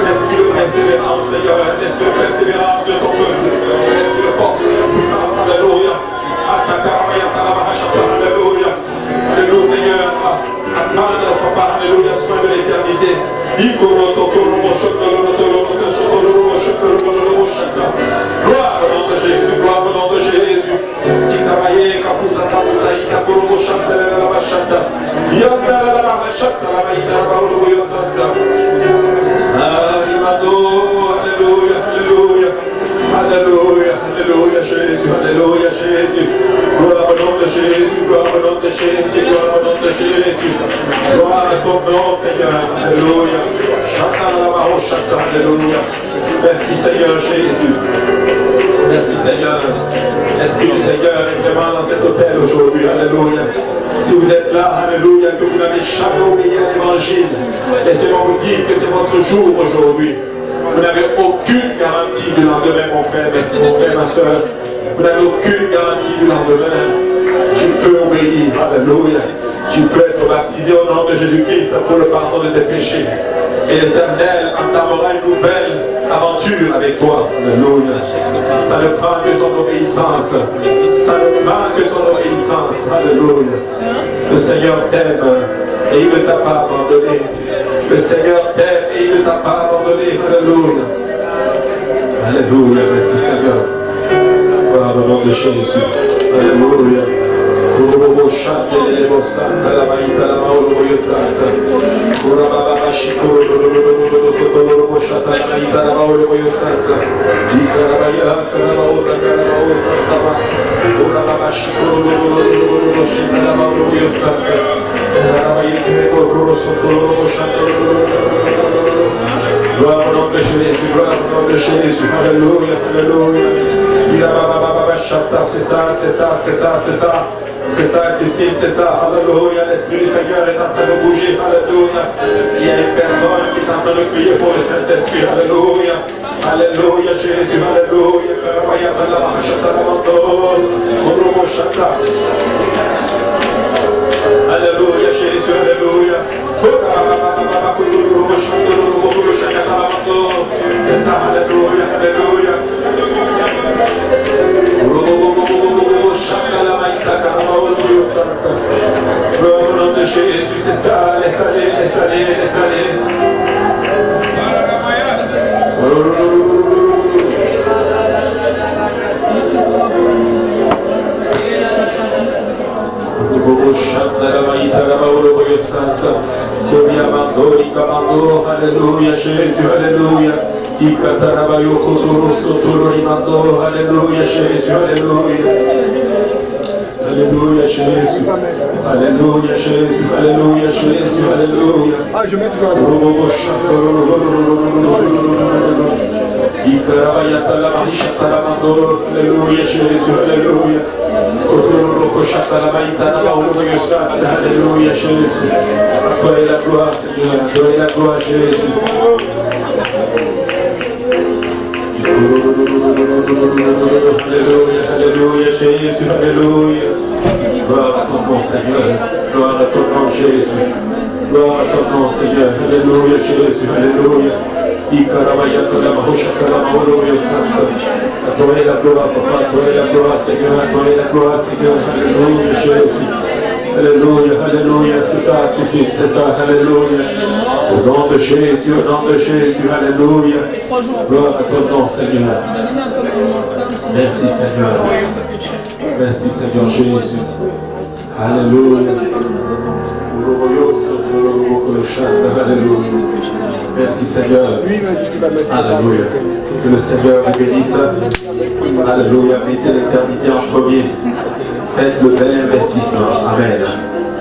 L'esprit de persévérance, Seigneur, l'esprit de persévérance sur ton peuple, l'esprit de force et de puissance, alléluia. Alléluia. Alléluia, Seigneur, accorde notre part, alléluia, soin de l'éternité. Gloire au nom de Jésus, gloire au nom de Jésus. Alléluia, alléluia, Jésus, alléluia, Jésus. Gloire au nom de Jésus, gloire au nom de Jésus, gloire au nom de Jésus. Gloire à ton nom, Seigneur, alléluia. Alléluia. Merci, Seigneur Jésus. Merci, Seigneur. L'Esprit du Seigneur est vraiment dans cet hôtel aujourd'hui, alléluia. Si vous êtes là, alléluia, que vous n'avez jamais oublié l'évangile, laissez-moi vous dire que c'est votre jour aujourd'hui. Vous n'avez aucune garantie du lendemain, mon frère, ma soeur. Vous n'avez aucune garantie du lendemain. Tu peux obéir, alléluia. Tu peux être baptisé au nom de Jésus-Christ pour le pardon de tes péchés. Et l'Éternel entamera une nouvelle aventure avec toi. Alléluia. Ça ne prend que ton obéissance. Ça ne prend que ton obéissance. Alléluia. Le Seigneur t'aime et il ne t'a pas abandonné. Le Seigneur t'aime et il ne t'a pas abandonné. Alléluia. Alléluia. Merci Seigneur. Gloire au nom de Jésus. Alléluia. Gloire au nom de Jésus, gloire au nom de Jésus, alléluia, alléluia. C'est ça, c'est ça, c'est ça, c'est ça. C'est ça, Christine, c'est ça, alléluia. L'Esprit du Seigneur est en train de bouger, alléluia. Il y a une personne qui est en train de crier pour le Saint-Esprit, alléluia. Alléluia, Jésus, alléluia. Alléluia, Jésus, alléluia. C'est ça, alléluia, alléluia. Gloire au nom de Jésus, c'est ça, laisse aller, laisse aller, laisse aller. Alléluia, Jésus, alléluia. Alléluia, Jésus, alléluia. Alléluia, Jésus. Alléluia, Jésus. Alléluia, Jésus. Alléluia. Ah, je mets toujours Alléluia, Jésus. Alléluia. Alléluia, Jésus. À toi est la gloire, Seigneur. À toi est la gloire, Jésus. Alléluia, alléluia, Jésus, alléluia. Gloire à ton nom, Seigneur. Gloire à ton nom, Jésus. Gloire à ton nom, Seigneur. Alléluia, Jésus, alléluia. À toi est la gloire, papa. À toi est la gloire, Seigneur. À toi est la gloire, Seigneur. Alléluia, Jésus. Alléluia, alléluia. C'est ça, Christine, c'est ça, alléluia. Au nom de Jésus, au nom de Jésus, alléluia. Gloire à ton nom, Seigneur. Merci, Seigneur. Merci, Seigneur Jésus. Alléluia. Alléluia. Merci, Seigneur. Alléluia. Que le Seigneur vous bénisse. Alléluia. Mettez l'éternité en premier. Faites le bel investissement. Amen.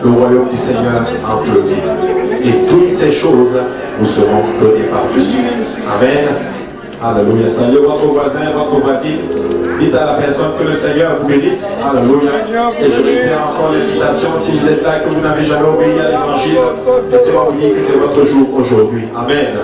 Le royaume du Seigneur en premier. Et toutes ces choses vous seront données par-dessus. Amen. Alléluia. Saluez votre voisin, votre voisine. Dites à la personne que le Seigneur vous bénisse. Alléluia. Et je vais faire encore l'invitation. Si vous êtes là et que vous n'avez jamais obéi à l'évangile, laissez-moi vous dire que c'est votre jour aujourd'hui. Amen.